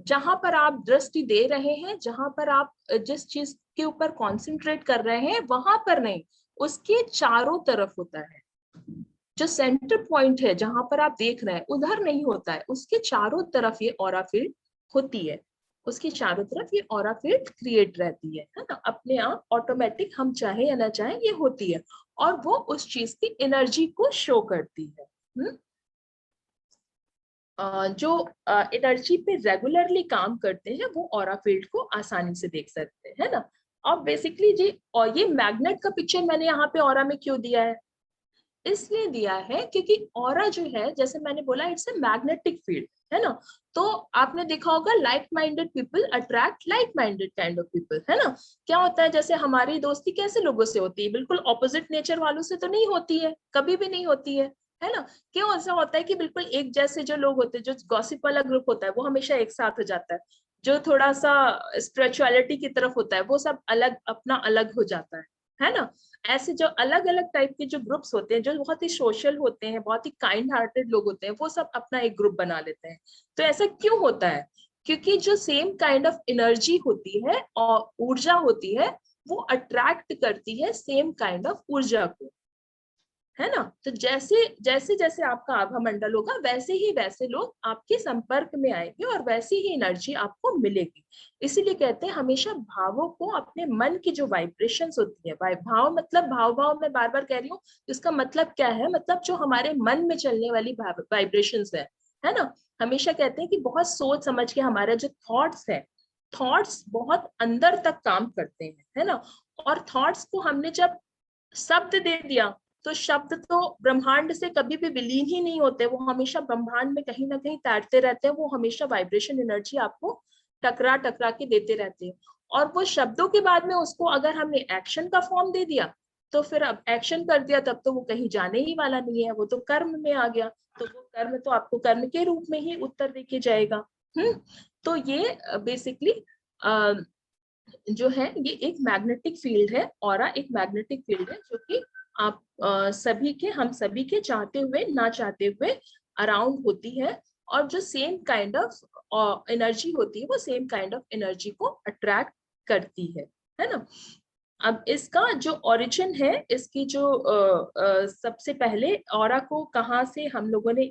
जहां पर आप दृष्टि दे रहे हैं, जहां पर आप जिस चीज के ऊपर कॉन्सेंट्रेट कर रहे हैं वहां पर नहीं, उसके चारों तरफ होता है। जो सेंटर पॉइंट है जहां पर आप देख रहे हैं उधर नहीं होता है, उसके चारों तरफ ये ऑरा फील्ड होती है। उसके चारों तरफ ये ऑरा फील्ड क्रिएट रहती है ना। अपने आप ऑटोमेटिक, हम चाहे या ना चाहे, ये होती है और वो उस चीज की एनर्जी को शो करती है। जो एनर्जी पे रेगुलरली काम करते हैं वो ऑरा फील्ड को आसानी से देख सकते हैं, है ना। अब बेसिकली जी, और ये मैग्नेट का पिक्चर मैंने यहाँ पे ऑरा में क्यों दिया है? इसलिए दिया है क्योंकि ऑरा जो है, जैसे मैंने बोला, इट्स अ मैग्नेटिक फील्ड, है ना। तो आपने देखा होगा like minded people attract like minded kind of people, है ना। क्या होता है, जैसे हमारी दोस्ती कैसे लोगों से होती है, बिल्कुल ऑपोजिट नेचर वालों से तो नहीं होती है, कभी भी नहीं होती है ना। क्यों ऐसा होता है कि बिल्कुल एक जैसे जो लोग होते हैं, जो गॉसिप वाला ग्रुप होता है वो हमेशा एक साथ हो जाता है, जो थोड़ा सा स्पिरिचुअलिटी की तरफ होता है वो सब अलग अपना अलग हो जाता है ना। ऐसे जो अलग अलग टाइप के जो ग्रुप्स होते हैं, जो बहुत ही सोशल होते हैं, बहुत ही काइंड हार्टेड लोग होते हैं, वो सब अपना एक ग्रुप बना लेते हैं। तो ऐसा क्यों होता है, क्योंकि जो सेम काइंड ऑफ एनर्जी होती है और ऊर्जा होती है, वो अट्रैक्ट करती है सेम काइंड ऑफ ऊर्जा को, है ना। तो जैसे जैसे जैसे आपका आभा मंडल होगा, वैसे लोग आपके संपर्क में आएंगे और वैसी ही एनर्जी आपको मिलेगी। इसीलिए कहते हैं हमेशा भावों को, अपने मन की जो वाइब्रेशंस होती है, भाव मतलब भाव भाव मैं बार बार कह रही हूँ, इसका मतलब क्या है, मतलब जो हमारे मन में चलने वाली वाइब्रेशंस है ना। हमेशा कहते हैं कि बहुत सोच समझ के हमारे जो थॉट्स है, थॉट्स बहुत अंदर तक काम करते हैं, है ना। और थॉट्स को हमने जब शब्द दे दिया, तो शब्द तो ब्रह्मांड से कभी भी विलीन ही नहीं होते, वो हमेशा ब्रह्मांड में कहीं ना कहीं तैरते रहते हैं, वो हमेशा वाइब्रेशन एनर्जी आपको टकरा टकरा के देते रहते हैं। और वो शब्दों के बाद में उसको अगर हमने एक्शन का फॉर्म दे दिया, तो फिर अब एक्शन कर दिया, तब तो वो कहीं जाने ही वाला नहीं है, वो तो कर्म में आ गया, तो वो कर्म तो आपको कर्म के रूप में ही उत्तर देके जाएगा। तो ये बेसिकली जो है ये एक मैग्नेटिक फील्ड है, ऑरा एक मैग्नेटिक फील्ड है, जो कि आप सभी के, हम सभी के चाहते हुए ना चाहते हुए अराउंड होती है। और जो सेम काइंड ऑफ एनर्जी होती है, वो सेम काइंड ऑफ एनर्जी को अट्रैक्ट करती है ना। अब इसका जो ओरिजिन है, इसकी जो सबसे पहले ऑरा को कहाँ से हम लोगों ने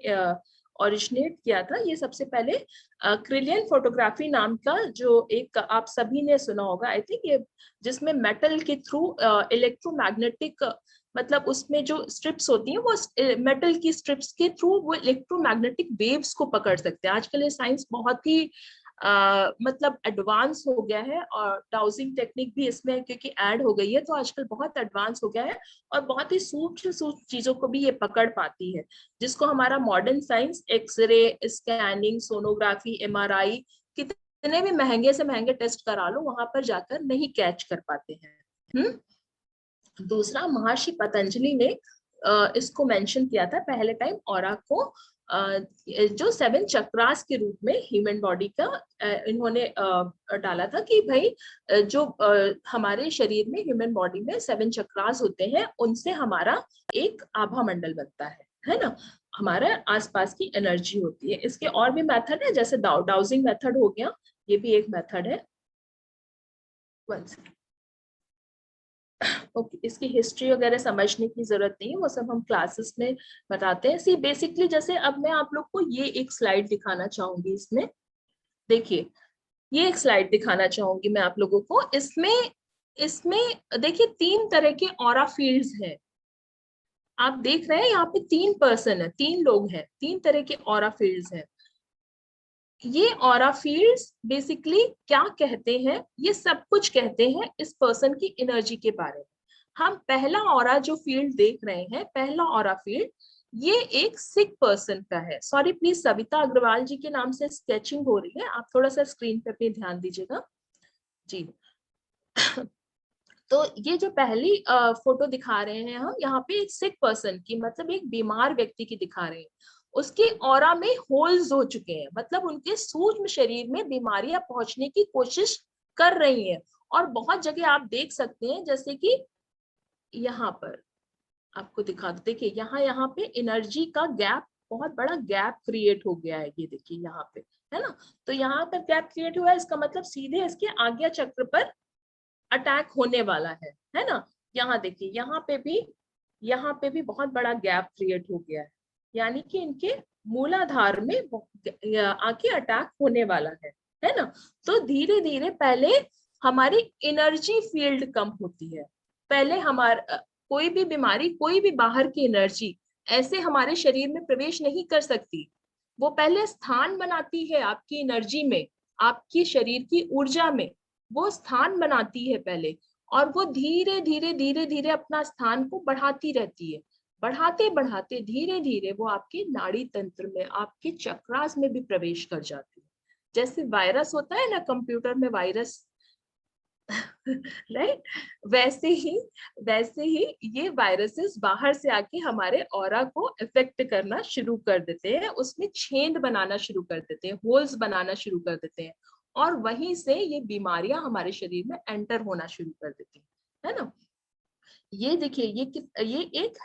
ओरिजिनेट किया था, ये सबसे पहले क्रिलियन फोटोग्राफी नाम का जो एक, आप सभी ने सुना होगा आई थिंक, ये जिसमें मेटल के थ्रू इलेक्ट्रोमैग्नेटिक, मतलब उसमें जो स्ट्रिप्स होती हैं, वो मेटल की स्ट्रिप्स के थ्रू वो इलेक्ट्रोमैग्नेटिक वेव्स को पकड़ सकते हैं। आजकल ये साइंस बहुत ही मतलब एडवांस हो गया है, और डाउजिंग टेक्निक भी इसमें क्योंकि ऐड हो गई है, तो आजकल बहुत एडवांस हो गया है, और बहुत ही सूक्ष्म चीजों को भी ये पकड़ पाती है, जिसको हमारा modern science X-ray, scanning, sonography, MRI, कितने भी महंगे से महंगे टेस्ट करा लो, वहां पर जाकर नहीं कैच कर पाते हैं। दूसरा, महर्षि पतंजलि ने इसको मेंशन किया था पहले टाइम, ऑरा को जो 7 चक्रास के रूप में ह्यूमन बॉडी का इन्होंने डाला था कि भाई जो हमारे शरीर में, ह्यूमन बॉडी में 7 चक्रास होते हैं, उनसे हमारा एक आभा मंडल बनता है ना। हमारा आसपास की एनर्जी होती है। इसके और भी मेथड है, जैसे डाउजिंग मेथड हो गया, ये भी एक मेथड है। ओके, इसकी हिस्ट्री वगैरह समझने की जरूरत नहीं है, वो सब हम क्लासेस में बताते हैं। सी बेसिकली, जैसे अब मैं आप लोग को ये एक स्लाइड दिखाना चाहूंगी, इसमें देखिए, ये एक स्लाइड दिखाना चाहूंगी मैं आप लोगों को। इसमें इसमें देखिए 3 तरह के ऑरा फील्ड्स हैं। आप देख रहे हैं यहाँ पे 3 पर्सन है, 3 लोग हैं, 3 तरह के ऑरा फील्ड्स हैं। ये ऑरा फील्ड्स बेसिकली क्या कहते हैं, ये सब कुछ कहते हैं इस पर्सन की एनर्जी के बारे में। हम पहला ऑरा जो फील्ड देख रहे हैं, पहला ऑरा फील्ड, ये एक सिक पर्सन का है। सॉरी प्लीज, सविता अग्रवाल जी के नाम से स्केचिंग हो रही है, आप थोड़ा सा स्क्रीन पे अपनी ध्यान दीजिएगा जी। तो ये जो पहली फोटो दिखा रहे हैं हम यहाँ पे, एक सिक पर्सन की, मतलब एक बीमार व्यक्ति की दिखा रहे हैं। उसके ऑरा में होल्स हो चुके हैं, मतलब उनके सूक्ष्म शरीर में बीमारियां पहुंचने की कोशिश कर रही हैं। और बहुत जगह आप देख सकते हैं, जैसे कि यहाँ पर आपको दिखा दो, देखिए यहाँ यहाँ पे एनर्जी का गैप, बहुत बड़ा गैप क्रिएट हो गया है, ये देखिए यहाँ पे, है ना। तो यहाँ पर गैप क्रिएट हुआ है, इसका मतलब सीधे इसके आज्ञा चक्र पर अटैक होने वाला है ना। यहाँ देखिए, यहाँ पे भी बहुत बड़ा गैप क्रिएट हो गया है, यानी कि इनके मूलाधार में आके अटैक होने वाला है ना। तो धीरे धीरे पहले हमारी एनर्जी फील्ड कम होती है। पहले हमारा कोई भी बीमारी, कोई भी बाहर की एनर्जी ऐसे हमारे शरीर में प्रवेश नहीं कर सकती। वो पहले स्थान बनाती है आपकी एनर्जी में, आपकी शरीर की ऊर्जा में, वो स्थान बनाती है पहले, और वो धीरे धीरे धीरे धीरे अपना स्थान को बढ़ाती रहती है। बढ़ाते बढ़ाते धीरे धीरे वो आपके नाड़ी तंत्र में, आपके चक्रास में भी प्रवेश कर जाती है। जैसे वायरस होता है ना कंप्यूटर में वायरस, राइट, वैसे ही ये वायरसेस बाहर से आके हमारे ऑरा को इफेक्ट करना शुरू कर देते हैं, उसमें छेद बनाना शुरू कर देते हैं, होल्स बनाना शुरू कर देते हैं, और वहीं से ये बीमारियां हमारे शरीर में एंटर होना शुरू कर देती है ना। ये देखिए, ये एक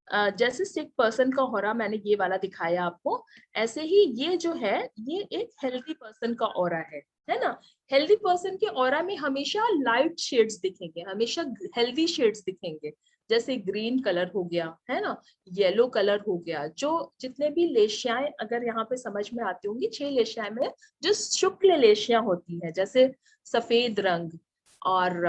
जैसे सिक पर्सन का ऑरा मैंने ये वाला दिखाया आपको, ऐसे ही ये जो है ये एक हेल्दी पर्सन का ऑरा है ना। हेल्दी पर्सन के ऑरा में हमेशा लाइट शेड्स दिखेंगे, हमेशा हेल्दी शेड्स दिखेंगे, जैसे ग्रीन कलर हो गया है ना, येलो कलर हो गया, जो जितने भी लेशियाएं अगर यहाँ पे समझ में आती होंगी, 6 लेशियाएं में जो शुक्ल लेशियां होती है, जैसे सफेद रंग और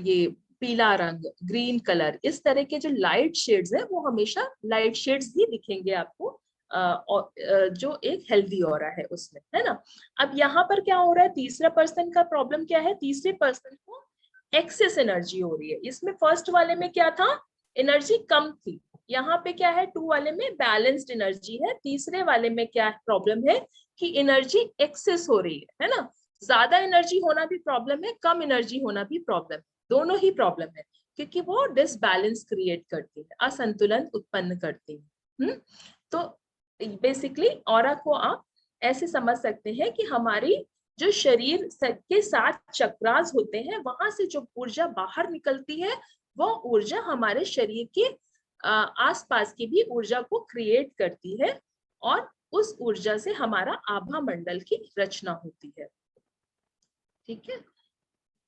ये पीला रंग, ग्रीन कलर, इस तरह के जो लाइट शेड्स है वो हमेशा लाइट शेड्स ही दिखेंगे आपको जो एक हेल्दी ऑरा है उसमें, है ना। अब यहाँ पर क्या हो रहा है, तीसरा पर्सन का प्रॉब्लम क्या है, तीसरे पर्सन को एक्सेस एनर्जी हो रही है। इसमें फर्स्ट वाले में क्या था, एनर्जी कम थी, यहाँ पे क्या है, 2 वाले में बैलेंस्ड एनर्जी है, तीसरे वाले में क्या प्रॉब्लम है कि एनर्जी एक्सेस हो रही है ना। ज्यादा एनर्जी होना भी प्रॉब्लम है, कम एनर्जी होना भी प्रॉब्लम है, दोनों ही प्रॉब्लम है, क्योंकि वो डिसबैलेंस क्रिएट करती है, असंतुलन उत्पन्न करती है। तो बेसिकली ऑरा को आप ऐसे समझ सकते हैं कि हमारी जो शरीर के 7 चक्रास होते हैं, वहां से जो ऊर्जा बाहर निकलती है, वो ऊर्जा हमारे शरीर के आसपास की भी ऊर्जा को क्रिएट करती है, और उस ऊर्जा से हमारा आभा मंडल की रचना होती है। ठीक है,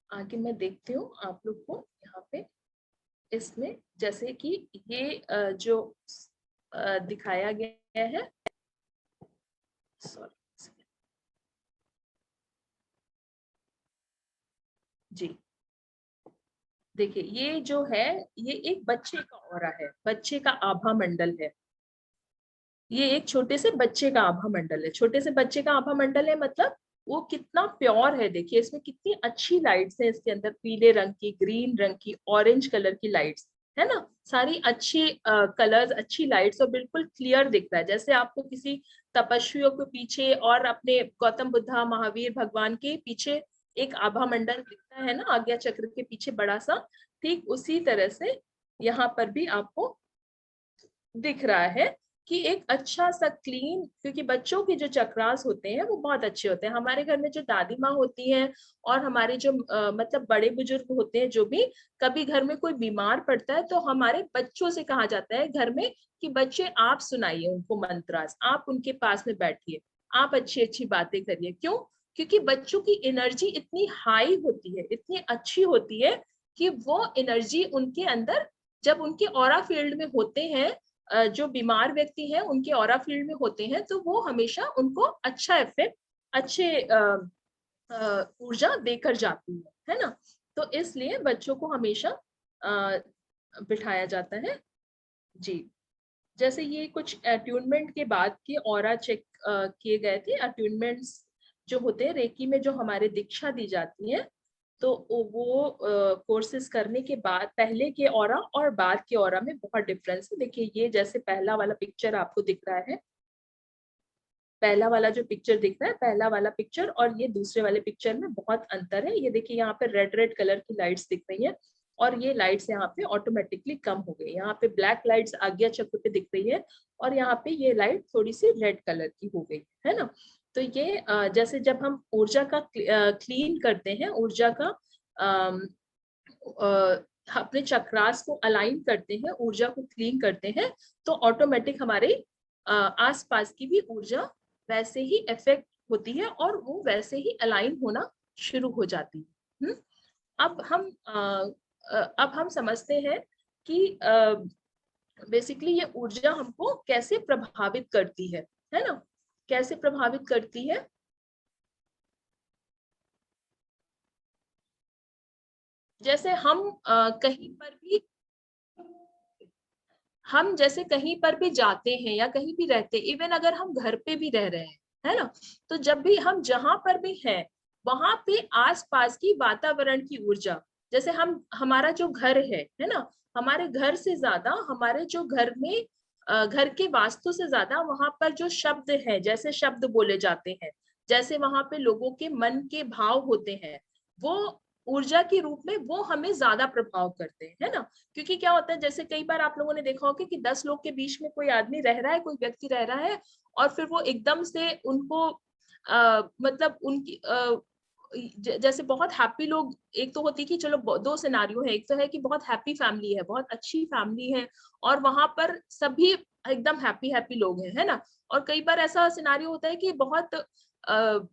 आगे मैं देखती हूँ आप लोग को यहाँ पे, इसमें जैसे कि ये जो दिखाया गया है, सॉरी जी, देखिए ये जो है ये एक बच्चे का ऑरा है, बच्चे का आभा मंडल है, ये एक छोटे से बच्चे का आभा मंडल है, छोटे से बच्चे का आभा मंडल है, मतलब वो कितना प्योर है, देखिए इसमें कितनी अच्छी लाइट्स है, इसके अंदर पीले रंग की, ग्रीन रंग की, ऑरेंज कलर की लाइट्स है ना, सारी अच्छी कलर्स, अच्छी लाइट्स, और बिल्कुल क्लियर दिख रहा है, जैसे आपको किसी तपस्वियों के पीछे और अपने गौतम बुद्धा महावीर भगवान के पीछे एक आभा मंडल दिखता है ना, आज्ञा चक्र के पीछे बड़ा सा, ठीक उसी तरह से यहाँ पर भी आपको दिख रहा है कि एक अच्छा सा क्लीन, क्योंकि बच्चों के जो चक्रास होते हैं वो बहुत अच्छे होते हैं, हमारे घर में जो दादी माँ होती हैं और हमारे जो मतलब बड़े बुजुर्ग होते हैं, जो भी कभी घर में कोई बीमार पड़ता है तो हमारे बच्चों से कहा जाता है घर में कि बच्चे आप सुनाइए उनको मंत्रास, आप उनके पास में बैठिए, आप अच्छी अच्छी बातें करिए। क्यों? क्योंकि बच्चों की एनर्जी इतनी हाई होती है, इतनी अच्छी होती है कि वो एनर्जी उनके अंदर, जब उनके ऑरा फील्ड में होते हैं, जो बीमार व्यक्ति हैं उनके ऑरा फील्ड में होते हैं, तो वो हमेशा उनको अच्छा इफेक्ट, अच्छे ऊर्जा देकर जाती है ना। तो इसलिए बच्चों को हमेशा बिठाया जाता है जी। जैसे ये कुछ अट्यूनमेंट के बाद के ऑरा चेक किए गए थे, अट्यूनमेंट्स जो होते हैं रेकी में, जो हमारे दीक्षा दी जाती है, तो वो कोर्सेज करने के बाद पहले के ऑरा और बाद के ऑरा में बहुत डिफरेंस है। देखिए ये जैसे पहला वाला पिक्चर आपको दिख रहा है, पहला वाला जो पिक्चर दिख रहा है, पहला वाला पिक्चर और ये दूसरे वाले पिक्चर में बहुत अंतर है। ये देखिए यहाँ पे रेड रेड कलर की लाइट्स दिख रही हैं, और ये लाइट्स यहाँ पे ऑटोमेटिकली कम हो गई, यहाँ पे ब्लैक लाइट्स आज्ञा चक्र पे दिख रही है, और यहाँ पे ये लाइट थोड़ी सी रेड कलर की हो गई है ना। तो ये जैसे जब हम ऊर्जा का क्लीन करते हैं, ऊर्जा का अपने चक्रास को अलाइन करते हैं, ऊर्जा को क्लीन करते हैं, तो ऑटोमेटिक हमारे आसपास की भी ऊर्जा वैसे ही इफेक्ट होती है और वो वैसे ही अलाइन होना शुरू हो जाती है। अब हम समझते हैं कि बेसिकली ये ऊर्जा हमको कैसे प्रभावित करती है ना, कैसे प्रभावित करती है। जैसे हम जैसे कहीं पर भी जाते हैं या कहीं भी रहते, इवन अगर हम घर पे भी रह रहे हैं, है ना, तो जब भी हम जहां पर भी हैं वहां पे आसपास की वातावरण की ऊर्जा, जैसे हमारा जो घर है ना, हमारे घर से ज्यादा, हमारे जो घर में घर के वास्तु से ज्यादा वहां पर जो शब्द है, जैसे शब्द बोले जाते हैं, जैसे वहां पे लोगों के मन के भाव होते हैं, वो ऊर्जा के रूप में वो हमें ज्यादा प्रभाव करते हैं, है ना। क्योंकि क्या होता है, जैसे कई बार आप लोगों ने देखा होगा कि 10 लोग के बीच में कोई आदमी रह रहा है, कोई व्यक्ति रह रहा है, और फिर वो एकदम से उनको मतलब उनकी जैसे बहुत हैप्पी लोग, एक तो होती है कि चलो दो सिनारियो है, एक तो है कि बहुत हैप्पी फैमिली है, बहुत अच्छी फैमिली है, और वहां पर सभी एकदम हैप्पी हैप्पी लोग हैं, है ना। और कई बार ऐसा सिनारियो होता है कि बहुत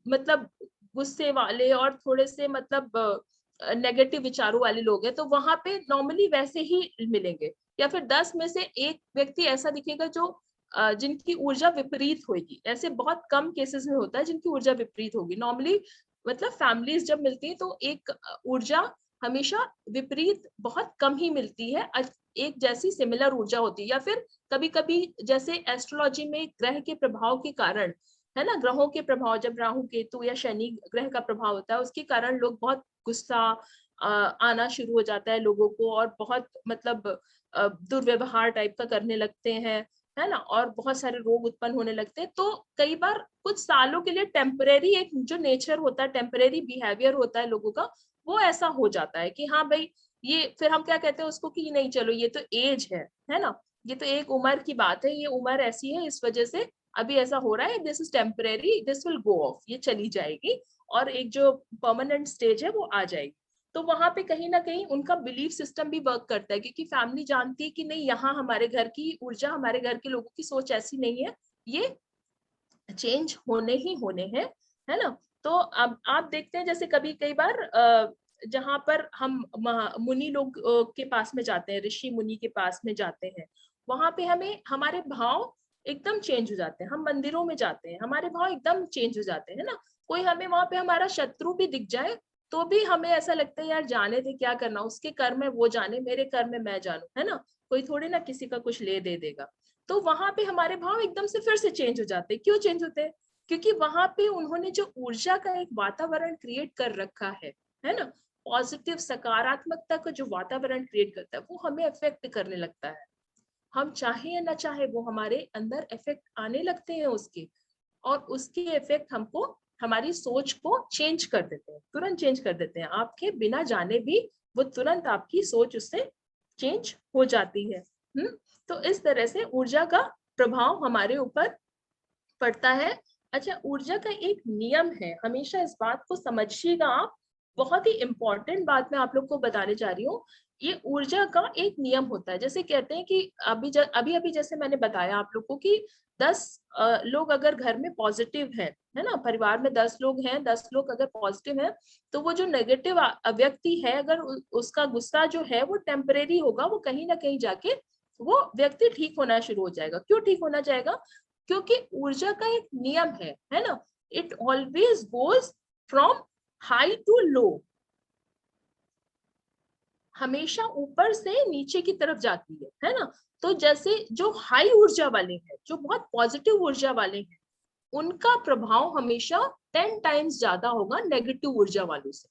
मतलब गुस्से वाले और थोड़े से मतलब नेगेटिव विचारों वाले लोग हैं, तो वहां पे नॉर्मली वैसे ही मिलेंगे। या फिर 10 में से एक व्यक्ति ऐसा दिखेगा जो जिनकी ऊर्जा विपरीत होगी। ऐसे बहुत कम केसेस में होता है जिनकी ऊर्जा विपरीत होगी। नॉर्मली मतलब फैमिलीज जब मिलती है तो एक ऊर्जा हमेशा विपरीत बहुत कम ही मिलती है, एक जैसी सिमिलर ऊर्जा होती है। या फिर कभी कभी जैसे एस्ट्रोलॉजी में ग्रह के प्रभाव के कारण, है ना, ग्रहों के प्रभाव, जब राहु केतु या शनि ग्रह का प्रभाव होता है, उसके कारण लोग बहुत गुस्सा आना शुरू हो जाता है लोगों को, और बहुत मतलब दुर्व्यवहार टाइप का करने लगते हैं, है ना, और बहुत सारे रोग उत्पन्न होने लगते हैं। तो कई बार कुछ सालों के लिए टेम्परेरी एक जो नेचर होता है, टेम्परेरी बिहेवियर होता है लोगों का, वो ऐसा हो जाता है कि हाँ भाई, ये फिर हम क्या कहते हैं उसको कि नहीं चलो ये तो एज है ना, ये तो एक उम्र की बात है, ये उम्र ऐसी है, इस वजह से अभी ऐसा हो रहा है, this is temporary, this will go of, ये चली जाएगी, और एक जो परमानेंट स्टेज है वो आ जाएगी। तो वहां पे कहीं ना कहीं उनका बिलीफ सिस्टम भी वर्क करता है, क्योंकि फैमिली जानती है कि नहीं, यहाँ हमारे घर की ऊर्जा, हमारे घर के लोगों की सोच ऐसी नहीं है, ये चेंज होने ही होने हैं, है ना। तो अब आप देखते हैं जैसे कभी कई बार जहां पर हम मुनि लोग के पास में जाते हैं, ऋषि मुनि के पास में जाते हैं, वहां पे हमें हमारे भाव एकदम चेंज हो जाते हैं। हम मंदिरों में जाते हैं, हमारे भाव एकदम चेंज हो जाते हैं, है ना। कोई हमें वहां पे हमारा शत्रु भी दिख जाए तो भी हमें ऐसा लगता है यार जाने दे, क्या करना, उसके कर्म है वो जाने, मेरे कर्म में मैं जानू, है ना। कोई थोड़ी ना किसी का कुछ ले दे देगा। तो वहां पे हमारे भाव एकदम से फिर से चेंज हो जाते हैं। क्यों चेंज होते हैं? क्योंकि वहां पे उन्होंने जो ऊर्जा का एक वातावरण क्रिएट कर रखा है ना, पॉजिटिव सकारात्मकता का जो वातावरण क्रिएट करता है, वो हमें अफेक्ट करने लगता है। हम चाहे या ना चाहे वो हमारे अंदर इफेक्ट आने लगते हैं उसके, और उसके इफेक्ट हमको हमारी सोच को चेंज कर देते हैं, तुरंत चेंज कर देते हैं, आपके बिना जाने भी वो तुरंत आपकी सोच उससे चेंज हो जाती है। तो इस तरह से ऊर्जा का प्रभाव हमारे ऊपर पड़ता है। अच्छा, ऊर्जा का एक नियम है, हमेशा इस बात को समझिएगा आप, बहुत ही इंपॉर्टेंट बात मैं आप लोग को बताने जा रही हूँ। ये ऊर्जा का एक नियम होता है। जैसे कहते हैं कि अभी अभी जैसे मैंने बताया आप लोग को कि 10 लोग अगर घर में पॉजिटिव है ना, परिवार में 10 लोग हैं, 10 लोग अगर पॉजिटिव हैं, तो वो जो नेगेटिव व्यक्ति है, अगर उसका गुस्सा जो है वो टेम्परेरी होगा, वो कहीं ना कहीं जाके वो व्यक्ति ठीक होना शुरू हो जाएगा। क्यों ठीक होना जाएगा? क्योंकि ऊर्जा का एक नियम है ना, it always goes from high to low, हमेशा ऊपर से नीचे की तरफ जाती है ना। तो जैसे जो हाई ऊर्जा वाले हैं, जो बहुत पॉजिटिव ऊर्जा वाले हैं, उनका प्रभाव हमेशा 10 टाइम्स ज्यादा होगा नेगेटिव ऊर्जा वालों से,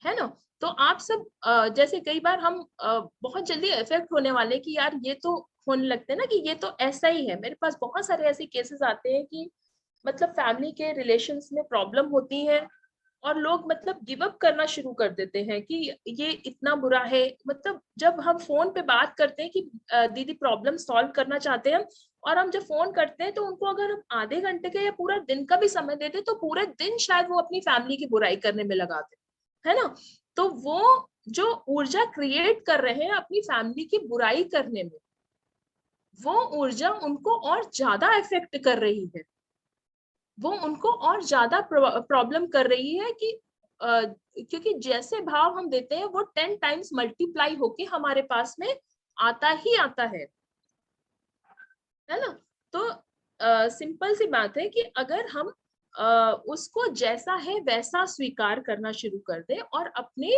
है ना। तो आप सब जैसे कई बार हम बहुत जल्दी इफेक्ट होने वाले कि यार ये तो होने लगते हैं ना कि ये तो ऐसा ही है। मेरे पास बहुत सारे ऐसे केसेस आते हैं कि मतलब फैमिली के रिलेशंस में प्रॉब्लम होती है, और लोग मतलब गिव अप करना शुरू कर देते हैं कि ये इतना बुरा है। मतलब जब हम फोन पे बात करते हैं कि दीदी प्रॉब्लम सॉल्व करना चाहते हैं, और हम जब फोन करते हैं तो उनको अगर हम आधे घंटे का या पूरा दिन का भी समय देते तो पूरे दिन शायद वो अपनी फैमिली की बुराई करने में लगाते, है ना। तो वो जो ऊर्जा क्रिएट कर रहे हैं अपनी फैमिली की बुराई करने में, वो ऊर्जा उनको और ज्यादा इफेक्ट कर रही है, वो उनको और ज्यादा प्रॉब्लम कर रही है कि क्योंकि जैसे भाव हम देते हैं वो 10 टाइम्स मल्टीप्लाई होके हमारे पास में आता ही आता है ना। तो सिंपल सी बात है कि अगर हम उसको जैसा है वैसा स्वीकार करना शुरू कर दें, और अपने,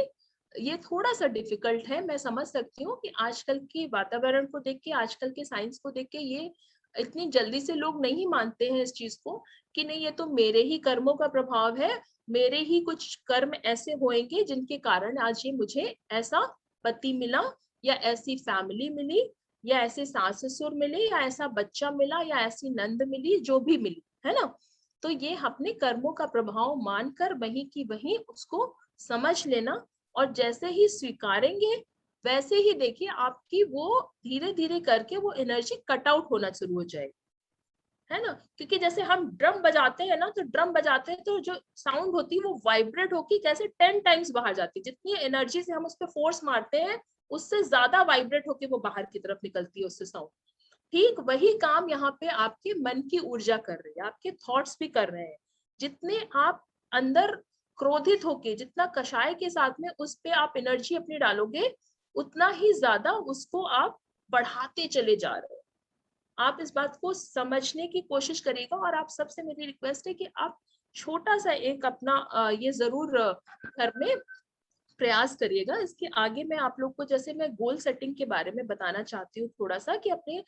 ये थोड़ा सा डिफिकल्ट है, मैं समझ सकती हूँ कि आजकल के वातावरण को देख के, आजकल के साइंस को देख के ये इतनी जल्दी से लोग नहीं मानते हैं इस चीज को कि नहीं, ये तो मेरे ही कर्मों का प्रभाव है, मेरे ही कुछ कर्म ऐसे होंगे जिनके कारण आज ये मुझे ऐसा पति मिला, या ऐसी फैमिली मिली, या ऐसे सास ससुर मिले, या ऐसा बच्चा मिला, या ऐसी नंद मिली, जो भी मिली, है ना। तो ये अपने कर्मों का प्रभाव मानकर वहीं की वहीं उसको समझ लेना, और जैसे ही स्वीकारेंगे वैसे ही देखिए आपकी वो धीरे धीरे करके वो एनर्जी कट आउट होना शुरू हो जाएगी, है ना। क्योंकि जैसे हम ड्रम बजाते हैं ना, तो ड्रम बजाते हैं तो जो साउंड होती है वो वाइब्रेट होगी कैसे 10 टाइम्स बाहर जाती है, जितनी एनर्जी से हम उस पर फोर्स मारते हैं उससे ज्यादा वाइब्रेट होके वो बाहर की तरफ निकलती है उससे साउंड। ठीक वही काम यहाँ पे आपके मन की ऊर्जा कर रही है, आपके थॉट्स भी कर रहे हैं। जितने आप अंदर क्रोधित होके, जितना कषाय के साथ में उस पे आप एनर्जी अपनी डालोगे, उतना ही ज्यादा उसको आप बढ़ाते चले जा रहे हो। आप इस बात को समझने की कोशिश करिएगा, और आप सबसे मेरी रिक्वेस्ट है कि आप छोटा सा एक अपना ये जरूर घर में प्रयास करिएगा। इसके आगे मैं आप लोग को जैसे मैं गोल सेटिंग के बारे में बताना चाहती हूँ थोड़ा सा, कि अपने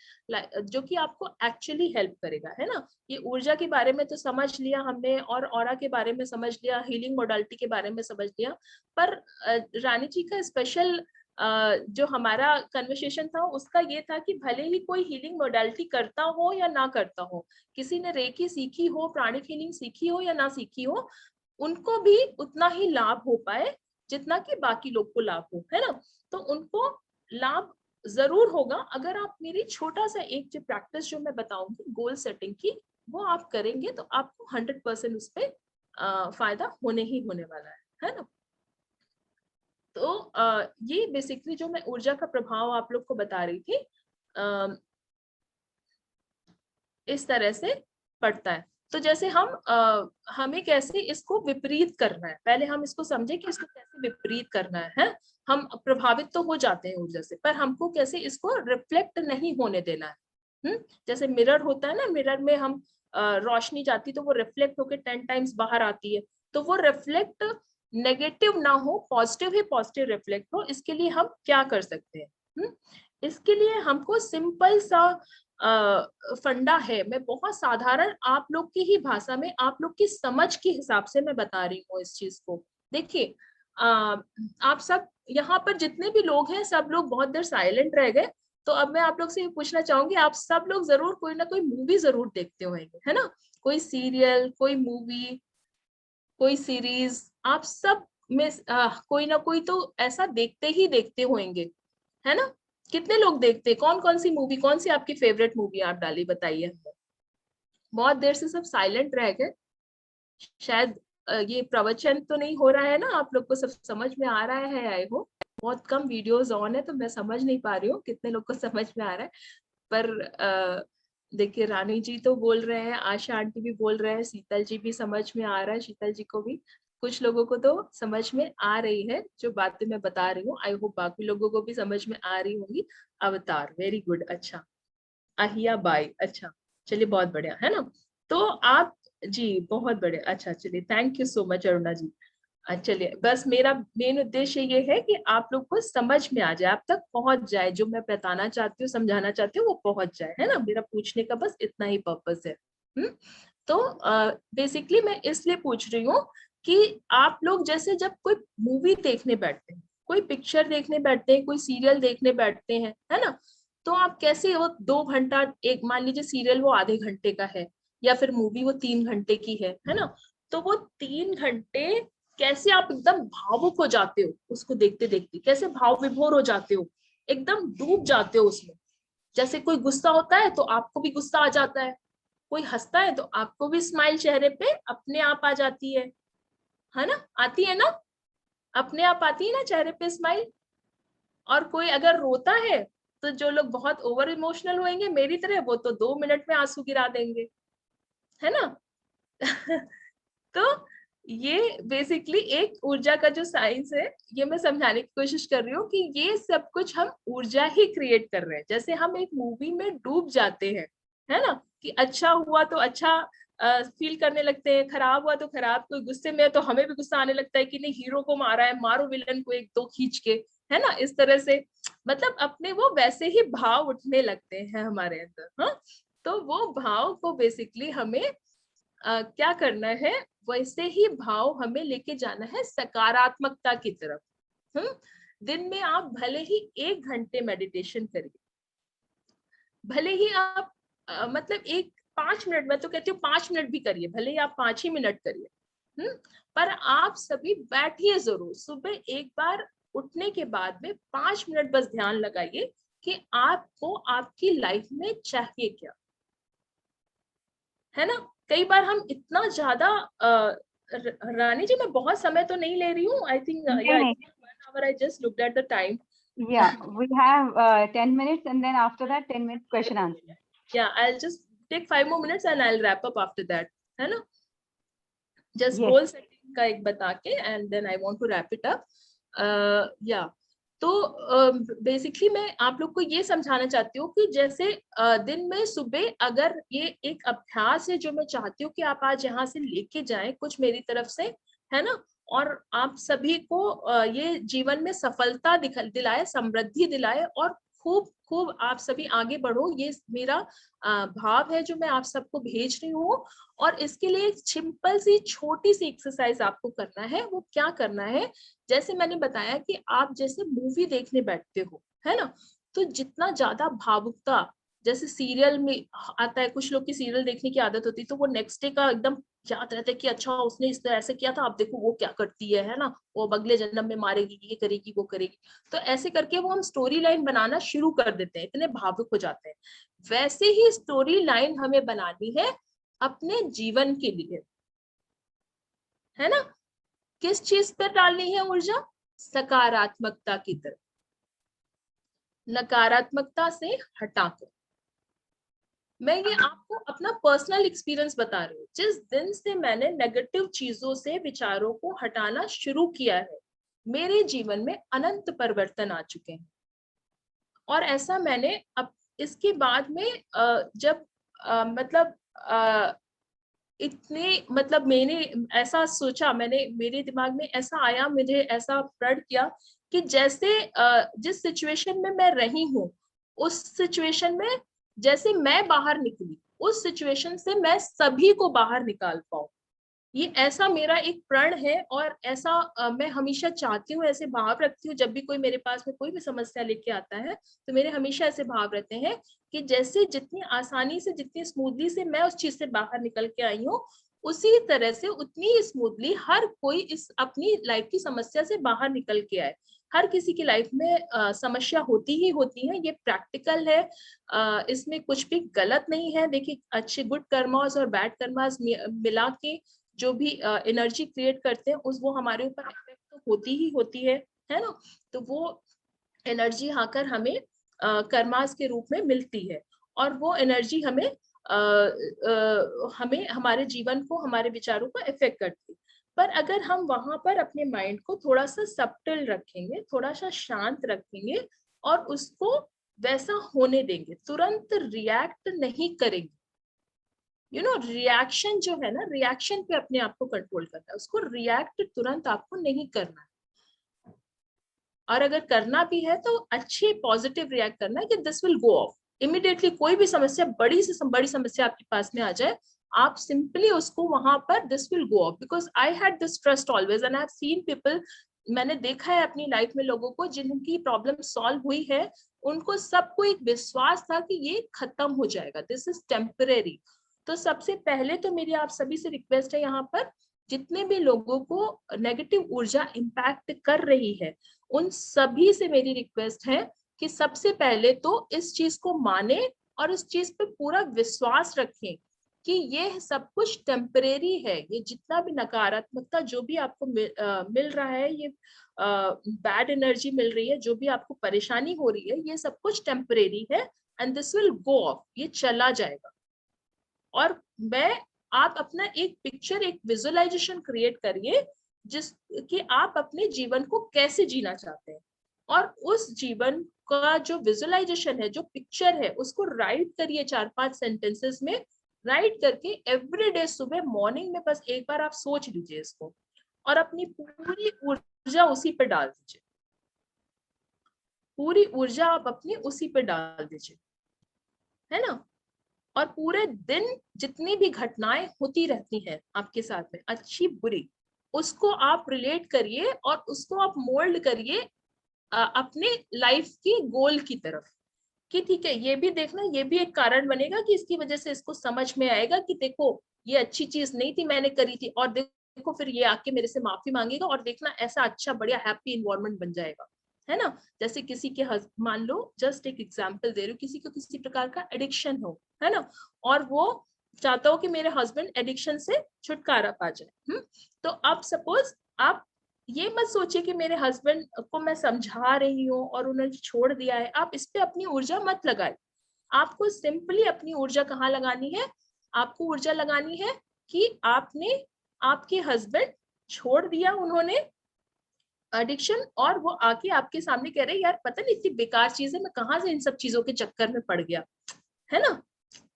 जो कि आपको एक्चुअली हेल्प करेगा, है ना। ये ऊर्जा के बारे में तो समझ लिया हमने, और ऑरा के बारे में समझ लिया, हीलिंग मोडालिटी के बारे में समझ लिया, पर रानी जी का स्पेशल जो हमारा कन्वर्सेशन था उसका ये था कि भले ही कोई हीलिंग मोडालिटी करता हो या ना करता हो, किसी ने रेकी सीखी हो, प्राणिक हीलिंग सीखी हो या ना सीखी हो, उनको भी उतना ही लाभ हो पाए जितना कि बाकी लोग को लाभ हो, है ना। तो उनको लाभ जरूर होगा अगर आप मेरी छोटा सा एक जो प्रैक्टिस जो मैं बताऊंगी गोल सेटिंग की, वो आप करेंगे तो आपको 100% उस पर फायदा होने ही होने वाला है ना। तो ये बेसिकली जो मैं ऊर्जा का प्रभाव आप लोग को बता रही थी, इस तरह से पड़ता है। तो जैसे हमें कैसे इसको विपरीत करना है, पहले हम इसको समझे कि इसको कैसे विपरीत करना है। हम प्रभावित तो हो जाते हैं ऊर्जा से, पर हमको कैसे इसको रिफ्लेक्ट नहीं होने देना है। जैसे मिरर होता है ना, मिरर में हम रोशनी जाती तो वो रिफ्लेक्ट होके 10 टाइम्स बाहर आती है, तो वो रिफ्लेक्ट नेगेटिव ना हो, पॉजिटिव ही पॉजिटिव रिफ्लेक्ट हो। इसके लिए हम क्या कर सकते हैं? इसके लिए हमको सिंपल सा फंडा है, मैं बहुत साधारण आप लोग की ही भाषा में, आप लोग की समझ के हिसाब से मैं बता रही हूँ इस चीज को। देखिए आप सब यहाँ पर जितने भी लोग हैं, सब लोग बहुत देर साइलेंट रह गए, तो अब मैं आप लोग से ये पूछना चाहूंगी, आप सब लोग जरूर कोई ना कोई मूवी जरूर देखते होंगे, है ना। कोई सीरियल, कोई मूवी, कोई सीरीज, आप सब में कोई ना कोई तो ऐसा देखते ही देखते होंगे, है ना। कितने लोग देखते हैं? कौन कौन सी मूवी, कौन सी आपकी फेवरेट मूवी आप डाली, बताइए हमें। बहुत देर से सब साइलेंट रह गए, शायद ये प्रवचन तो नहीं हो रहा है ना, आप लोग को सब समझ में आ रहा है, आई हो। बहुत कम वीडियोस ऑन है तो मैं समझ नहीं पा रही हूँ कितने लोग को समझ में आ रहा है। पर देखिए रानी जी तो बोल रहे हैं, आशा आंटी भी बोल रहे हैं, शीतल जी भी समझ में आ रहा है, शीतल जी को भी, कुछ लोगों को तो समझ में आ रही है जो बातें मैं बता रही हूँ। आई होप बाकी लोगों को भी समझ में आ रही होंगी। अवतार, वेरी गुड, अच्छा। अहिया बाई, अच्छा, चलिए बहुत बढ़िया, है ना। तो आप जी बहुत बढ़िया, अच्छा चलिए, thank you so much Aruna ji. चलिए, बस मेरा मेन उद्देश्य ये है कि आप लोग को समझ में आ जाए, आप तक पहुंच जाए, जो मैं बताना चाहती हूँ, समझाना चाहती हूँ, वो पहुंच जाए, है ना। मेरा पूछने का बस इतना ही पर्पस है। तो बेसिकली मैं इसलिए पूछ रही हूँ कि आप लोग जैसे जब कोई मूवी देखने बैठते हैं, कोई पिक्चर देखने बैठते हैं, कोई सीरियल देखने बैठते हैं, है ना, तो आप कैसे वो 2 घंटा, एक मान लीजिए सीरियल वो आधे घंटे का है, या फिर मूवी वो 3 घंटे की है ना, तो वो 3 घंटे कैसे आप एकदम भावुक हो जाते हो उसको देखते देखते, कैसे भाव विभोर हो जाते हो, एकदम डूब जाते हो उसमें। जैसे कोई गुस्सा होता है तो आपको भी गुस्सा आ जाता है, कोई हंसता है तो आपको भी स्माइल चेहरे पे अपने आप आ जाती है ना, आती है ना, अपने आप आती है ना चेहरे पे स्माइल। और कोई अगर रोता है तो जो लोग बहुत ओवर इमोशनल होंगे मेरी तरह, वो तो 2 मिनट में आंसू गिरा देंगे, है ना। तो ये बेसिकली एक ऊर्जा का जो साइंस है, ये मैं समझाने की कोशिश कर रही हूँ कि ये सब कुछ हम ऊर्जा ही क्रिएट कर रहे हैं। जैसे हम एक मूवी में डूब जाते हैं, है ना, कि अच्छा हुआ तो अच्छा फील करने लगते हैं, खराब हुआ तो खराब, कोई गुस्से में है तो हमें भी गुस्सा आने लगता है कि नहीं हीरो को मारा है, मारो विलन को एक दो खींच के, है ना, इस तरह से। मतलब अपने वो वैसे ही भाव उठने लगते हैं हमारे अंदर। हाँ, तो वो भाव को बेसिकली हमें क्या करना है, वैसे ही भाव हमें लेके जाना है सकारात्मकता की तरफ। दिन में आप भले ही 1 घंटे मेडिटेशन करिए, भले ही आप मतलब 5 मिनट, मैं तो कहती हूँ 5 मिनट भी करिए, भले ही आप 5 ही मिनट करिए। पर आप सभी बैठिए जरूर, सुबह एक बार उठने के बाद में 5 मिनट बस ध्यान लगाइए कि आपको आपकी लाइफ में चाहिए क्या, है ना। कई बार हम इतना ज्यादा रानी जी, मैं बहुत समय तो नहीं ले रही हूँ, आई थिंक या नहीं, 1 hour, I just looked at the time. yeah, we have 10 minutes and then after that 10 minutes question answer. Yeah, I'll just take 5 more minutes and I'll wrap up after that, है ना। Just Yes. Goal setting का एक बता के and then I want to wrap it up. या तो basically मैं आप लोग को ये समझाना चाहती हूँ कि जैसे दिन में सुबह अगर ये एक अभ्यास है जो मैं चाहती हूँ कि आप आज यहाँ से लेके जाएं कुछ मेरी तरफ से, है ना। और आप सभी को ये जीवन में सफलता दिलाए, समृद्धि दिलाए और खूब खूब आप सभी आगे बढ़ो, ये मेरा भाव है जो मैं आप सबको भेज रही हूँ। और इसके लिए एक सिंपल सी छोटी सी एक्सरसाइज आपको करना है। वो क्या करना है, जैसे मैंने बताया कि आप जैसे मूवी देखने बैठते हो, है ना, तो जितना ज्यादा भावुकता, जैसे सीरियल में आता है, कुछ लोग की सीरियल देखने की आदत होती है तो वो नेक्स्ट डे का एकदम याद रहता है कि अच्छा उसने इस तरह ऐसे किया था, आप देखो वो क्या करती है ना, वो अगले जन्म में मारेगी, ये करेगी वो करेगी। तो ऐसे करके वो हम स्टोरी लाइन बनाना शुरू कर देते हैं, इतने भावुक हो जाते हैं। वैसे ही स्टोरी लाइन हमें बनानी है अपने जीवन के लिए, है ना। किस चीज पर डालनी है ऊर्जा, सकारात्मकता की तरफ, नकारात्मकता से हटाकर। मैं ये आपको अपना पर्सनल एक्सपीरियंस बता रही हूँ, जिस दिन से मैंने नेगेटिव चीजों से विचारों को हटाना शुरू किया है, मेरे जीवन में अनंत परिवर्तन आ चुके हैं। और ऐसा मैंने अब इसके बाद में जब मतलब इतने मतलब मैंने ऐसा सोचा, मैंने मेरे दिमाग में ऐसा आया, मुझे ऐसा प्रण किया कि जैसे जिस सिचुएशन में मैं रही हूँ उस सिचुएशन में जैसे मैं बाहर निकली, उस सिचुएशन से मैं सभी को बाहर निकाल पाऊं। ये ऐसा मेरा एक प्रण है और ऐसा मैं हमेशा चाहती हूँ, ऐसे भाव रखती हूँ। जब भी कोई मेरे पास में कोई भी समस्या लेके आता है तो मेरे हमेशा ऐसे भाव रहते हैं कि जैसे जितनी आसानी से, जितनी स्मूथली से मैं उस चीज से बाहर निकल के आई हूँ, उसी तरह से उतनी स्मूथली हर कोई इस अपनी लाइफ की समस्या से बाहर निकल के आए। हर किसी की लाइफ में समस्या होती ही होती है, ये प्रैक्टिकल है, इसमें कुछ भी गलत नहीं है। देखिए, अच्छे गुड कर्मास और बैड कर्मास मिला के जो भी एनर्जी क्रिएट करते हैं उस वो हमारे ऊपर इफेक्ट तो होती ही होती है ना। तो वो एनर्जी आकर हमें कर्मास के रूप में मिलती है और वो एनर्जी हमें हमें हमारे जीवन को, हमारे विचारों को इफेक्ट करती है। पर अगर हम वहां पर अपने माइंड को थोड़ा सा सब्टल रखेंगे, थोड़ा सा शांत रखेंगे और उसको वैसा होने देंगे, तुरंत रिएक्ट नहीं करेंगे। रिएक्शन जो है ना, रिएक्शन पे अपने आप को कंट्रोल करना है, उसको रिएक्ट तुरंत आपको नहीं करना है। और अगर करना भी है तो अच्छे पॉजिटिव रिएक्ट करना है कि this will go of immediately. कोई भी समस्या, बड़ी से बड़ी समस्या आपके पास में आ जाए, आप सिंपली उसको वहां पर this will go of, because I had this trust always and I have seen people, मैंने देखा है अपनी लाइफ में लोगों को जिनकी प्रॉब्लम सॉल्व हुई है, उनको सबको एक विश्वास था कि ये खत्म हो जाएगा, दिस इज टेम्परेरी। तो सबसे पहले तो मेरी आप सभी से रिक्वेस्ट है, यहाँ पर जितने भी लोगों को नेगेटिव ऊर्जा इम्पैक्ट कर रही है उन सभी से मेरी रिक्वेस्ट है कि सबसे पहले तो इस चीज को माने और इस चीज पे पूरा विश्वास रखें कि ये सब कुछ टेम्परेरी है। ये जितना भी नकारात्मकता जो भी आपको मिल रहा है, ये बैड एनर्जी मिल रही है, जो भी आपको परेशानी हो रही है, ये सब कुछ टेम्परेरी है and this will go of, ये चला जाएगा। और आप अपना एक पिक्चर, एक विजुअलाइजेशन क्रिएट करिए जिस कि आप अपने जीवन को कैसे जीना चाहते हैं, और उस जीवन का जो विजुअलाइजेशन है, जो पिक्चर है, उसको राइट करिए 4-5 सेंटेंसेस में। राइट करके एवरीडे सुबह मॉर्निंग में बस एक बार आप सोच लीजिए इसको और अपनी पूरी ऊर्जा उसी पे डाल दीजिए, पूरी ऊर्जा आप अपनी उसी पे डाल दीजिए, है ना। और पूरे दिन जितनी भी घटनाएं होती रहती हैं आपके साथ में, अच्छी बुरी, उसको आप रिलेट करिए और उसको आप मोल्ड करिए अपने लाइफ की गोल की तरफ, कि ठीक है ये भी देखना, ये भी एक कारण बनेगा कि इसकी वजह से इसको समझ में आएगा कि देखो ये अच्छी चीज नहीं थी मैंने करी थी, और देखो फिर ये आके मेरे से माफी मांगेगा, और देखना ऐसा अच्छा बढ़िया हैप्पी इन्वायरमेंट बन जाएगा, है ना। जैसे किसी के मान लो, जस्ट एक एग्जांपल दे रही हूँ, किसी को किसी प्रकार का एडिक्शन हो, है ना, और वो चाहता हो कि मेरे हस्बैंड एडिक्शन से छुटकारा पा जाए। तो अब सपोज आप ये मत सोचिए कि मेरे हस्बैंड को मैं समझा रही हूँ और उन्होंने छोड़ दिया है, आप इस पे अपनी ऊर्जा मत लगाए। आपको सिंपली अपनी ऊर्जा कहाँ लगानी है, आपको ऊर्जा लगानी है कि आपने, आपके हस्बैंड छोड़ दिया उन्होंने एडिक्शन, और वो आके आपके सामने कह रहे यार पता नहीं इतनी बेकार चीज है, मैं कहाँ से इन सब चीजों के चक्कर में पड़ गया, है ना।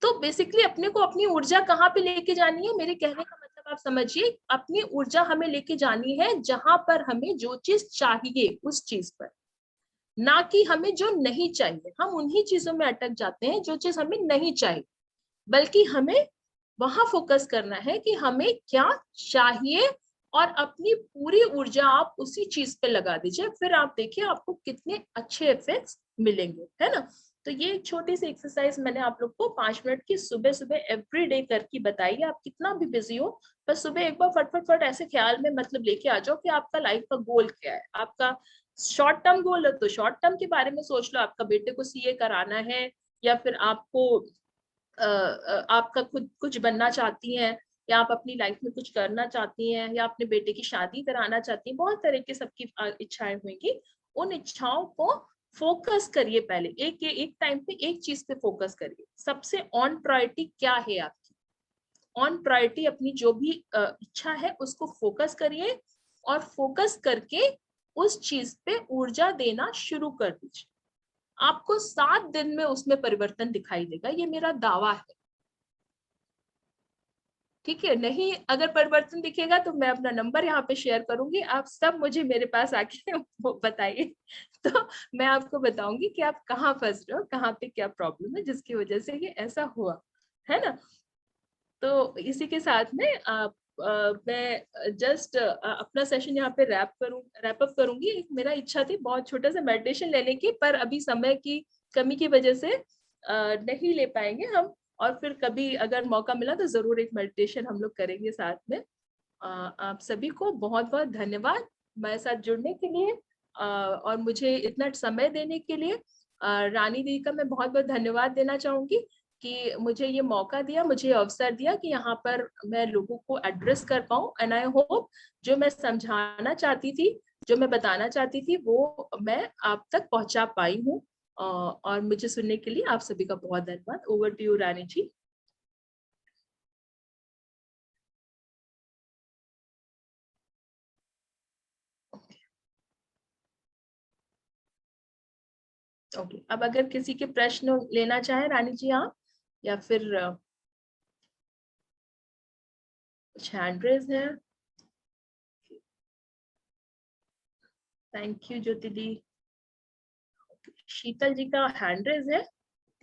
तो बेसिकली अपने को अपनी ऊर्जा कहाँ पे लेके जानी है, मेरे कहने का मतलब आप समझिए, अपनी ऊर्जा हमें लेके जानी है जहां पर हमें जो चीज चाहिए उस चीज पर, ना कि हमें जो नहीं चाहिए। हम उन्हीं चीजों में अटक जाते हैं जो चीज हमें नहीं चाहिए, बल्कि हमें वहां फोकस करना है कि हमें क्या चाहिए, और अपनी पूरी ऊर्जा आप उसी चीज पे लगा दीजिए, फिर आप देखिए आपको कितने अच्छे इफेक्ट्स मिलेंगे, है ना। तो ये एक छोटी सी एक्सरसाइज मैंने आप लोग को 5 मिनट की सुबह सुबह एवरी डे करके बताई है। आप कितना भी बिजी हो, बस सुबह एक बार फट फट फट ऐसे ख्याल में मतलब लेके आ जाओ कि आपका लाइफ का गोल क्या है। आपका शॉर्ट टर्म गोल है तो शॉर्ट टर्म के बारे में सोच लो, आपका बेटे को सीए कराना है, या फिर आपको आपका खुद कुछ बनना चाहती हैं, या आप अपनी लाइफ में कुछ करना चाहती हैं, या अपने बेटे की शादी कराना चाहती हैं, बहुत तरह की सबकी इच्छाएं होंगी। उन इच्छाओं को फोकस करिए, पहले एक टाइम पे एक चीज पे फोकस करिए। सबसे ऑन प्रायोरिटी क्या है आपकी, ऑन प्रायोरिटी अपनी जो भी इच्छा है उसको फोकस करिए, और फोकस करके उस चीज पे ऊर्जा देना शुरू कर दीजिए। आपको 7 दिन में उसमें परिवर्तन दिखाई देगा, ये मेरा दावा है। ठीक है, नहीं अगर परिवर्तन दिखेगा तो मैं अपना नंबर यहाँ पे शेयर करूंगी, आप सब मुझे मेरे पास आके वो बताइए, तो मैं आपको बताऊंगी कि आप कहाँ फंस रहे हो, कहाँ पे क्या प्रॉब्लम है जिसकी वजह से ये ऐसा हुआ, है ना। तो इसी के साथ में मैं जस्ट अपना सेशन यहाँ पे रैप अप करूंगी। एक मेरा इच्छा थी बहुत छोटा सा मेडिटेशन लेने की, पर अभी समय की कमी की वजह से नहीं ले पाएंगे हम, और फिर कभी अगर मौका मिला तो जरूर एक मेडिटेशन हम लोग करेंगे साथ में। आप सभी को बहुत बहुत धन्यवाद मेरे साथ जुड़ने के लिए, और मुझे इतना समय देने के लिए। रानी दी का मैं बहुत बहुत धन्यवाद देना चाहूंगी कि मुझे ये मौका दिया, मुझे अवसर दिया कि यहाँ पर मैं लोगों को एड्रेस कर पाऊँ। एंड आई होप जो मैं समझाना चाहती थी, जो मैं बताना चाहती थी, वो मैं आप तक पहुंचा पाई हूँ। और मुझे सुनने के लिए आप सभी का बहुत धन्यवाद। Over to you Rani ji. Okay, अब अगर किसी के प्रश्न लेना चाहे रानी जी आप, या फिर कुछ हैंड रेज है। थैंक यू ज्योति दी। शीतल जी का हैंड रेज है,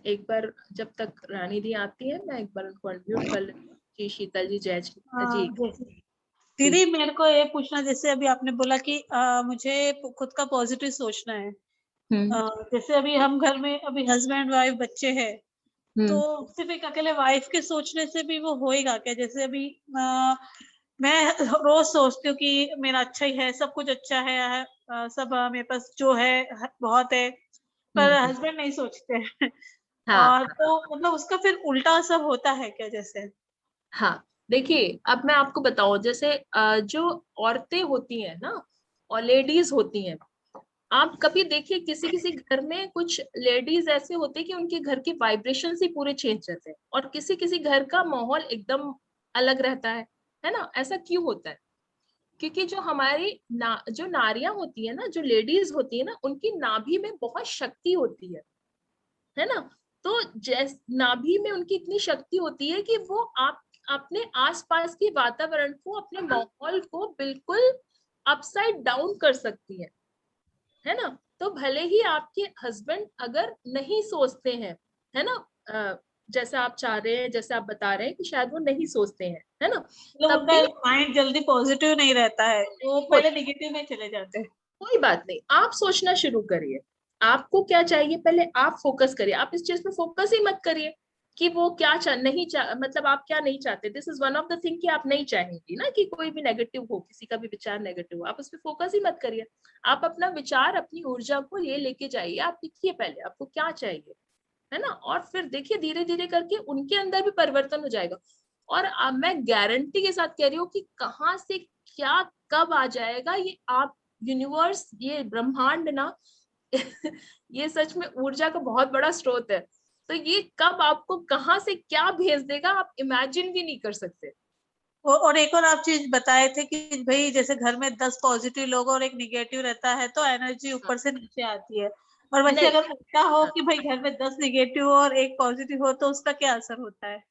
एक बार जब तक रानी दी आती है मैं एक बार उनको अनम्यूट कर लेती हूँ। जी शीतल जी, जय जी जी। दीदी मेरे को ये पूछना, जैसे अभी आपने बोला कि मुझे खुद का पॉजिटिव सोचना है। जैसे अभी हम घर में अभी हस्बैंड वाइफ बच्चे हैं, तो सिर्फ एक अकेले वाइफ के सोचने से भी वो होएगा क्या? जैसे अभी मैं रोज सोचती हूँ कि मेरा अच्छा ही है, सब कुछ अच्छा है, सब मेरे पास जो है बहुत है, पर हस्बैंड नहीं सोचते हैं। हाँ और तो मतलब उसका फिर उल्टा सब होता है क्या जैसे? हाँ, देखिए अब मैं आपको बताऊं, जैसे जो औरतें होती हैं ना, और लेडीज होती हैं, आप कभी देखिए किसी किसी घर में कुछ लेडीज ऐसे होते हैं कि उनके घर के वाइब्रेशन ही पूरे चेंज रहते हैं, और किसी किसी घर का माहौल एकदम अलग रहता है ना। ऐसा क्यों होता है? क्योंकि जो हमारी जो नारियां होती है ना, जो लेडीज होती है ना, उनकी नाभि में बहुत शक्ति होती है ना। तो जैस नाभि में उनकी इतनी शक्ति होती है कि वो आप अपने आसपास के वातावरण को, अपने माहौल को बिल्कुल अपसाइड डाउन कर सकती है ना। तो भले ही आपके हस्बैंड अगर नहीं सोचते हैं, है ना, जैसा आप चाह रहे हैं, जैसे आप बता रहे हैं कि शायद वो नहीं सोचते हैं, है ना, मतलब तब उनका भी माइंड जल्दी पॉजिटिव नहीं रहता है, वो पहले नेगेटिव में चले जाते हैं। कोई बात नहीं, आप सोचना शुरू करिए, आपको क्या चाहिए पहले आप फोकस करिए, आप इस चीज पे फोकस ही मत करिए कि वो क्या नहीं मतलब आप क्या नहीं चाहते। This is one of the thing कि आप नहीं चाहेंगी ना कि कोई भी नेगेटिव हो, किसी का भी विचार नेगेटिव हो, आप उस पर फोकस ही मत करिए। आप अपना विचार, अपनी ऊर्जा को ये लेके जाइए, आप लिखिए पहले आपको क्या चाहिए, है ना, और फिर देखिए धीरे धीरे करके उनके अंदर भी परिवर्तन हो जाएगा। और अब मैं गारंटी के साथ कह रही हूँ कि कहाँ से क्या कब आ जाएगा, ये आप यूनिवर्स, ये ब्रह्मांड ना ये सच में ऊर्जा का बहुत बड़ा स्रोत है। तो ये कब आपको कहाँ से क्या भेज देगा आप इमेजिन भी नहीं कर सकते। और एक और आप चीज बताए थे कि भाई जैसे घर में 10 पॉजिटिव लोग और एक निगेटिव रहता है तो एनर्जी ऊपर से नीचे आती है, और वैसे नहीं, अगर उल्टा हो कि भाई घर में 10 निगेटिव और एक पॉजिटिव हो तो उसका क्या असर होता है?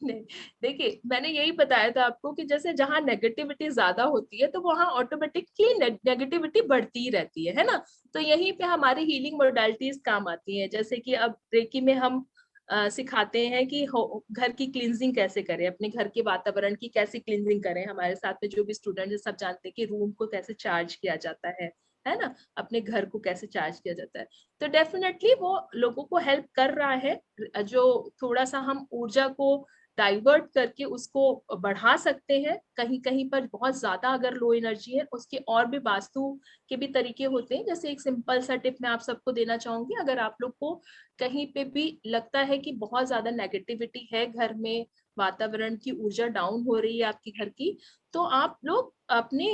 नहीं, देखिए मैंने यही बताया था आपको कि जैसे जहां नेगेटिविटी ज्यादा होती है तो वहां ऑटोमेटिकली नेगेटिविटी बढ़ती ही रहती है ना। तो यहीं पे हमारी हीलिंग मोडालिटीज काम आती हैं, जैसे कि अब रेकी में हम सिखाते हैं कि घर की क्लींजिंग कैसे करें, अपने घर के वातावरण की कैसे क्लींजिंग करें। हमारे साथ में जो भी स्टूडेंट है सब जानते हैं कि रूम को कैसे चार्ज किया जाता है ना, अपने घर को कैसे चार्ज किया जाता है। तो डेफिनेटली वो लोगों को हेल्प कर रहा है। जो थोड़ा सा हम ऊर्जा को डाइवर्ट करके उसको बढ़ा सकते हैं, कहीं कहीं पर बहुत ज्यादा अगर लो एनर्जी है, उसके और भी वास्तु के भी तरीके होते हैं। जैसे एक सिंपल सा टिप मैं आप सबको देना चाहूंगी, अगर आप लोग को कहीं पे भी लगता है कि बहुत ज्यादा नेगेटिविटी है घर में, वातावरण की ऊर्जा डाउन हो रही है आपकी घर की, तो आप लोग अपने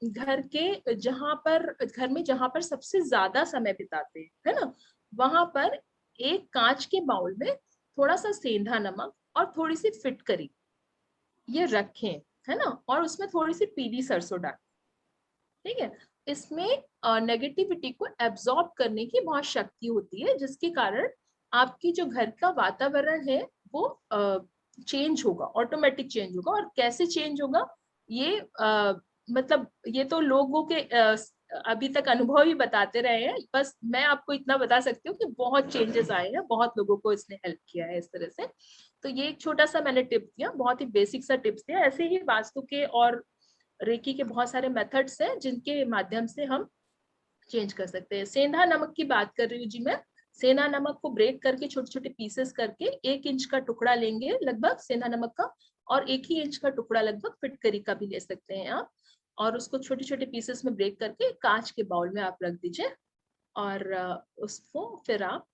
घर के घर में जहां पर सबसे ज्यादा समय बिताते हैं, है ना, वहां पर एक कांच के बाउल में थोड़ा सा सेंधा नमक और थोड़ी सी फिटकरी ये रखें, है ना, और उसमें थोड़ी सी पीली सरसों डालें। ठीक है, इसमें नेगेटिविटी को एब्जॉर्ब करने की बहुत शक्ति होती है, जिसके कारण आपकी जो घर का वातावरण है वो चेंज होगा, ऑटोमेटिक चेंज होगा। और कैसे चेंज होगा ये मतलब ये तो लोगों के अभी तक अनुभव ही बताते रहे हैं। बस मैं आपको इतना बता सकती हूँ कि बहुत चेंजेस आए हैं, बहुत लोगों को इसने हेल्प किया है इस तरह से। तो ये एक छोटा सा मैंने टिप दिया, बहुत ही बेसिक सा टिप्स दिया। ऐसे ही वास्तु के और रेकी के बहुत सारे मेथड्स हैं जिनके माध्यम से हम चेंज कर सकते हैं। सेंधा नमक की बात कर रही हूँ जी मैं। सेंधा नमक को ब्रेक करके छोटे छोटे पीसेस करके 1 इंच का टुकड़ा लेंगे लगभग सेंधा नमक का, और 1 ही इंच का टुकड़ा लगभग फिटकरी का भी ले सकते हैं आप, और उसको छोटे छोटे पीसेस में ब्रेक करके कांच के बाउल में आप रख दीजिए। और उसको फिर आप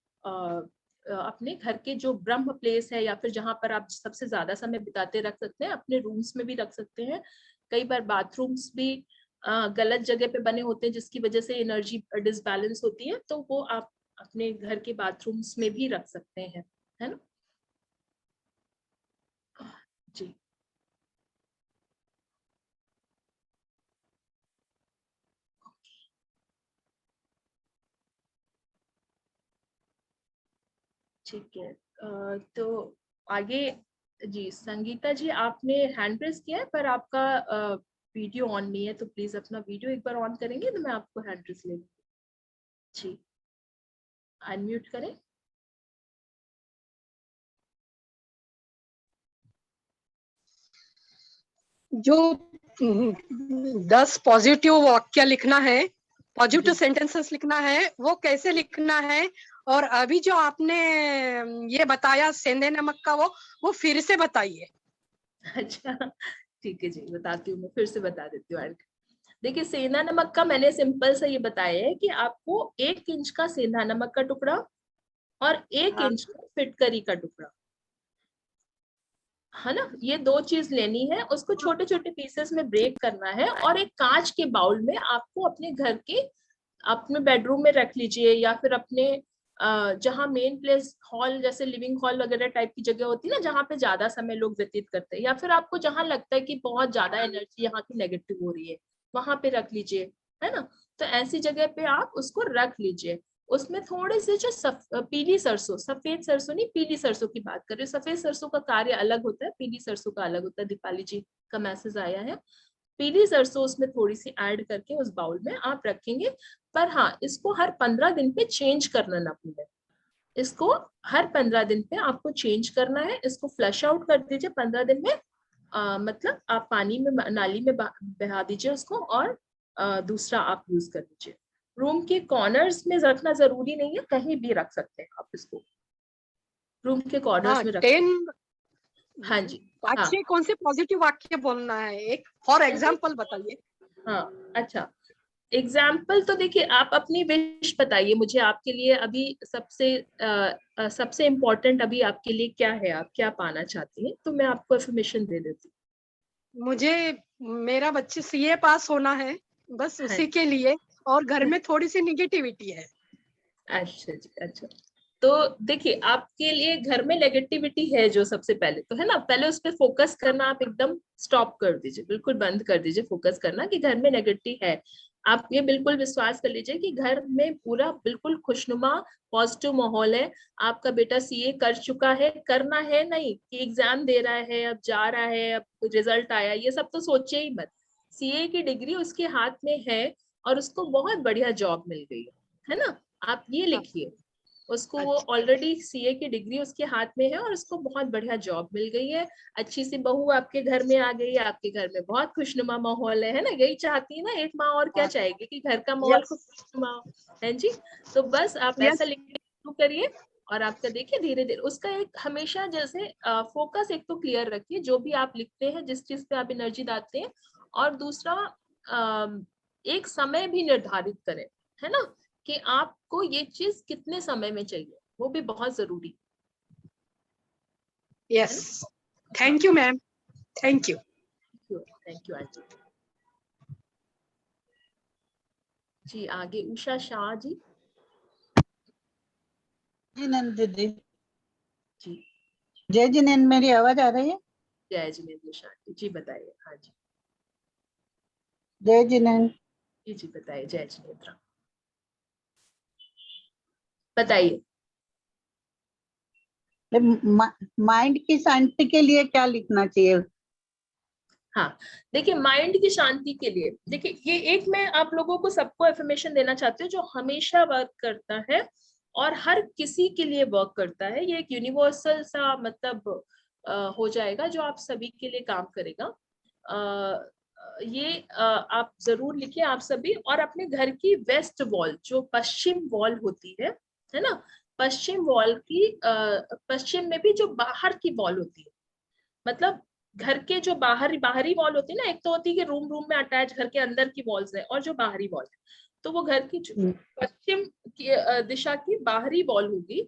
अपने घर के जो ब्रह्म प्लेस है या फिर जहां पर आप सबसे ज्यादा समय बिताते रख सकते हैं, अपने रूम्स में भी रख सकते हैं। कई बार बाथरूम्स भी गलत जगह पे बने होते हैं जिसकी वजह से एनर्जी डिसबैलेंस होती है, तो वो आप अपने घर के बाथरूम्स में भी रख सकते हैं, है ना जी। ठीक है, तो आगे जी संगीता जी, आपने हैंड प्रेस किया है पर आपका वीडियो ऑन नहीं है, तो प्लीज अपना वीडियो एक बार ऑन करेंगे तो मैं आपको हैंड प्रेस ले लूंगी जी। अनम्यूट करें। जो 10 पॉजिटिव वाक्य लिखना है, पॉजिटिव जी सेंटेंसेस लिखना है, वो कैसे लिखना है? और अभी जो आपने ये बताया सेंधे नमक का, वो फिर से बताइए। अच्छा ठीक है जी, बताती हूँ, मैं फिर से बता देती हूँ। देखिए सेंधा नमक का मैंने सिंपल सा ये बताया है कि आपको 1 इंच का सेंधा नमक का टुकड़ा और 1 इंच का फिटकरी का टुकड़ा, है ना, ये 2 चीज लेनी है, उसको छोटे छोटे पीसेस में ब्रेक करना है, और एक कांच के बाउल में आपको अपने घर के अपने बेडरूम में रख लीजिए, या फिर अपने जहाँ मेन प्लेस हॉल जैसे लिविंग हॉल वगैरह टाइप की जगह होती है ना, जहाँ पे ज्यादा समय लोग व्यतीत करते हैं, या फिर आपको जहाँ लगता है कि बहुत ज्यादा एनर्जी यहाँ की नेगेटिव हो रही है वहां पे रख लीजिए, है ना। तो ऐसी जगह पे आप उसको रख लीजिए। उसमें थोड़े से जो पीली सरसों, सफेद सरसों नहीं, पीली सरसों की बात कर रही हूँ। सफेद सरसों का कार्य अलग होता है, पीली सरसों का अलग होता है। दीपाली जी का मैसेज आया है। पीली सरसों उसमें थोड़ी सी ऐड करके उस बाउल में आप रखेंगे। पर हाँ, इसको हर 15 दिन पे चेंज करना ना भूलें। इसको हर 15 दिन पे आपको चेंज करना है। इसको फ्लश आउट कर दीजिए 15 दिन में। मतलब आप पानी में, नाली में बहा दीजिए उसको, और दूसरा आप यूज कर लीजिए। रूम के कॉर्नर्स में रखना जरूरी नहीं है, कहीं भी रख सकते हैं आप इसको, रूम के कॉर्नर्स में रख सकते हैं। हाँ जी। हाँ अच्छे कौन से पॉजिटिव वाक्य बोलना है, एक फॉर एग्जाम्पल बताइए। हाँ अच्छा, एग्जाम्पल तो देखिए, आप अपनी विश बताइए मुझे, आपके लिए अभी सबसे इम्पोर्टेंट अभी आपके लिए क्या है, आप क्या पाना चाहती हैं, तो मैं आपको इन्फॉर्मेशन दे देती मुझे मेरा बच्चे सीए पास होना है, बस हूँ। हाँ उसी के लिए, और घर में थोड़ी सी निगेटिविटी है। अच्छा जी, अच्छा। तो देखिए, आपके लिए घर में नेगेटिविटी है जो, सबसे पहले तो है ना, पहले उस पर फोकस करना आप एकदम स्टॉप कर दीजिए, बिल्कुल बंद कर दीजिए फोकस करना कि घर में नेगेटिव है। आप ये बिल्कुल विश्वास कर लीजिए कि घर में पूरा बिल्कुल खुशनुमा पॉजिटिव माहौल है। आपका बेटा सीए कर चुका है, करना है नहीं कि एग्जाम दे रहा है, अब जा रहा है, अब रिजल्ट आया, ये सब तो सोचिए ही मत। सीए की डिग्री उसके हाथ में है, और उसको बहुत बढ़िया जॉब मिल गई है ना। आप ये हाँ, लिखिए, उसको वो अच्छा, ऑलरेडी सीए की डिग्री उसके हाथ में है, और उसको बहुत बढ़िया जॉब मिल गई है। अच्छी सी बहू आपके घर में आ गई है, आपके घर में बहुत खुशनुमा माहौल है ना, यही चाहती है ना एक माँ, और क्या हाँ, चाहेगी कि घर का माहौल यस, खूब खुशनुमा हो। है जी। तो बस आप ऐसा यस, लिखना शुरू करिए, और आपका देखिए धीरे धीरे उसका एक हमेशा जैसे फोकस एक तो क्लियर रखिए, जो भी आप लिखते हैं, जिस चीज पे आप एनर्जी डालते हैं। और दूसरा, एक समय भी निर्धारित करें, है ना, कि आपको ये चीज कितने समय में चाहिए, वो भी बहुत जरूरी है यस। ना। हाँ, thank you ma'am, thank you. Thank you aunty ji. आगे उषा शाह जी। जिनेंद्र दीदी, जी, जय जिनेंद्र, मेरी आवाज आ रही है? जय जिनेंद्र शाह जी, बताइए। हाँ जी, जय जिनेंद्र, जी बताइए, जय जिनेंद्र, बताइए। माइंड की शांति के लिए क्या लिखना चाहिए? हाँ, देखिए माइंड की शांति के लिए, देखिए ये एक मैं आप लोगों को सबको इन्फॉर्मेशन देना चाहती हूँ जो हमेशा वर्क करता है और हर किसी के लिए वर्क करता है। ये एक यूनिवर्सल सा मतलब हो जाएगा जो आप सभी के लिए काम करेगा। ये आप जरूर लिखिए आप सभी, और अपने घर की वेस्ट वॉल, जो पश्चिम वॉल होती है ना, पश्चिम वॉल की पश्चिम में भी जो बाहर की वॉल होती है, मतलब घर के जो बाहरी बाहरी वॉल होती है ना, एक तो होती है कि रूम रूम में अटैच घर के अंदर की वॉल्स है, और जो बाहरी वॉल है, तो वो घर की पश्चिम की दिशा की बाहरी वॉल होगी।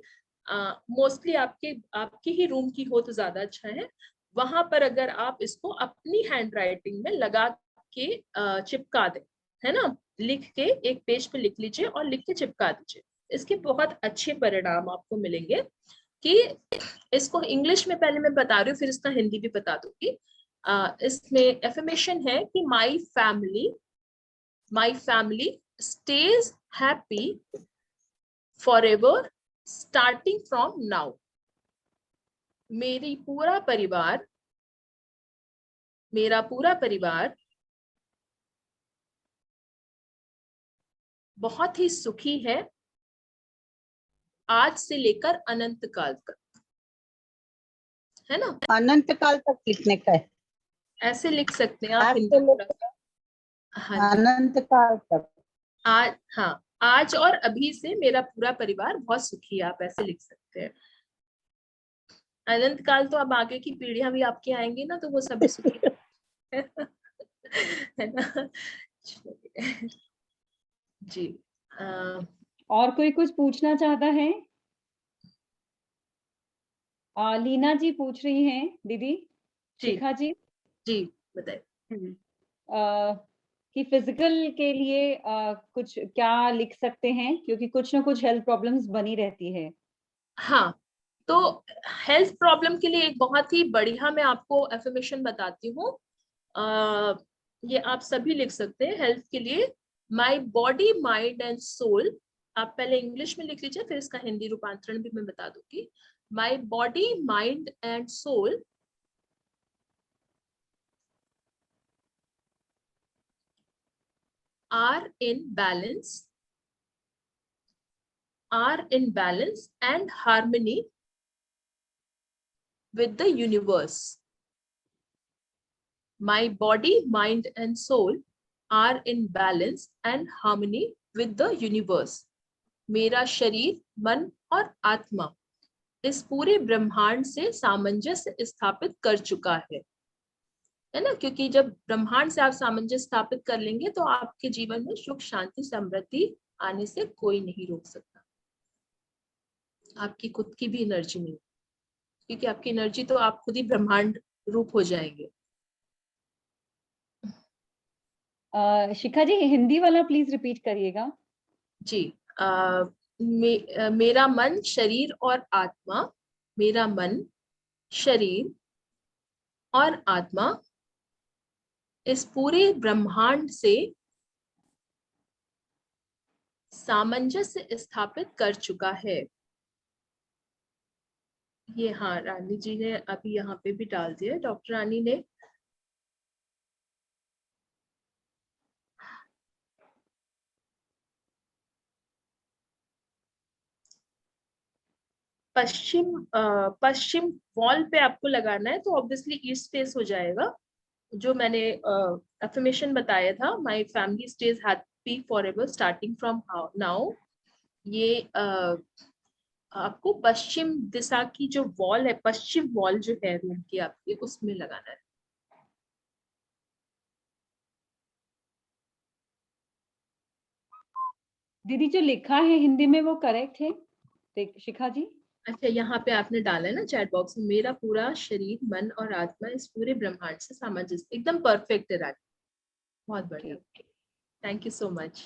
मोस्टली आपके आपके ही रूम की हो तो ज्यादा अच्छा है। वहां पर अगर आप इसको अपनी हैंड राइटिंग में लगा के चिपका दें, है ना, लिख के एक पेज पे लिख लीजिए और लिख के चिपका दीजिए, इसके बहुत अच्छे परिणाम आपको मिलेंगे। कि इसको इंग्लिश में पहले मैं बता रही हूँ, फिर इसका हिंदी भी बता दूंगी। इसमें एफर्मेशन है कि my family stage happy for ever starting from now. मेरा पूरा परिवार बहुत ही सुखी है आज से लेकर अनंत काल तक, है ना। अनंत काल तक लिखने का है? ऐसे लिख सकते हैं आप आज हिंदी से थोड़ा लेकर सा। हाँ जी। अनंत काल तक। आज, हाँ, आज और अभी से मेरा पूरा परिवार बहुत सुखी है, आप ऐसे लिख सकते हैं। अनंत काल तो अब आगे की पीढ़ियां भी आपकी आएंगी ना, तो वो सभी सुखी है ना। जी। और कोई कुछ पूछना चाहता है? लीना जी पूछ रही हैं, दीदी जी शिखा जी। जी बताइए। अ, कि फिजिकल के लिए कुछ क्या लिख सकते हैं, क्योंकि कुछ ना कुछ हेल्थ प्रॉब्लम्स बनी रहती है। हाँ, तो हेल्थ प्रॉब्लम के लिए एक बहुत ही बढ़िया मैं आपको एफर्मेशन बताती हूँ। ये आप सभी लिख सकते हैं हेल्थ के लिए। My body mind and soul, आप पहले इंग्लिश में लिख लीजिए, फिर इसका हिंदी रूपांतरण भी मैं बता दूंगी। My body mind and soul are in balance are in balance and harmony with the universe. My body, mind and soul are in balance and harmony with the universe. मेरा शरीर, मन और आत्मा इस पूरे ब्रह्मांड से सामंजस्य स्थापित कर चुका है ना? क्योंकि जब ब्रह्मांड से आप सामंजस्य स्थापित कर लेंगे तो आपके जीवन में सुख, शांति, समृद्धि आने से कोई नहीं रोक सकता। आपकी खुद की भी एनर्जी नहीं, क्योंकि आपकी एनर्जी तो आप खुद ही ब्रह्मांड रूप हो जाएंगे। शिखा जी, हिंदी वाला प्लीज रिपीट करिएगा। जी, मेरा मन, शरीर और आत्मा, मेरा मन, शरीर और आत्मा इस पूरे ब्रह्मांड से सामंजस्य स्थापित कर चुका है। ये हाँ, रानी जी ने अभी यहाँ पे भी डाल दिया, डॉक्टर रानी ने। पश्चिम वॉल पे आपको लगाना है, तो ऑब्वियसली ईस्ट फेस हो जाएगा। जो मैंने अफर्मेशन बताया था, my family stage happy forever starting from now, ये आपको पश्चिम दिशा की जो वॉल है, पश्चिम वॉल जो है रूम की आपकी, उसमें लगाना है। दीदी, जो लिखा है हिंदी में वो करेक्ट है शिखा जी? अच्छा, यहाँ पे आपने डाला है ना चैट बॉक्स में, मेरा पूरा शरीर, मन और आत्मा इस पूरे ब्रह्मांड से सामंजस्य, एकदम परफेक्ट है रानी, बहुत बढ़िया, थैंक यू सो मच।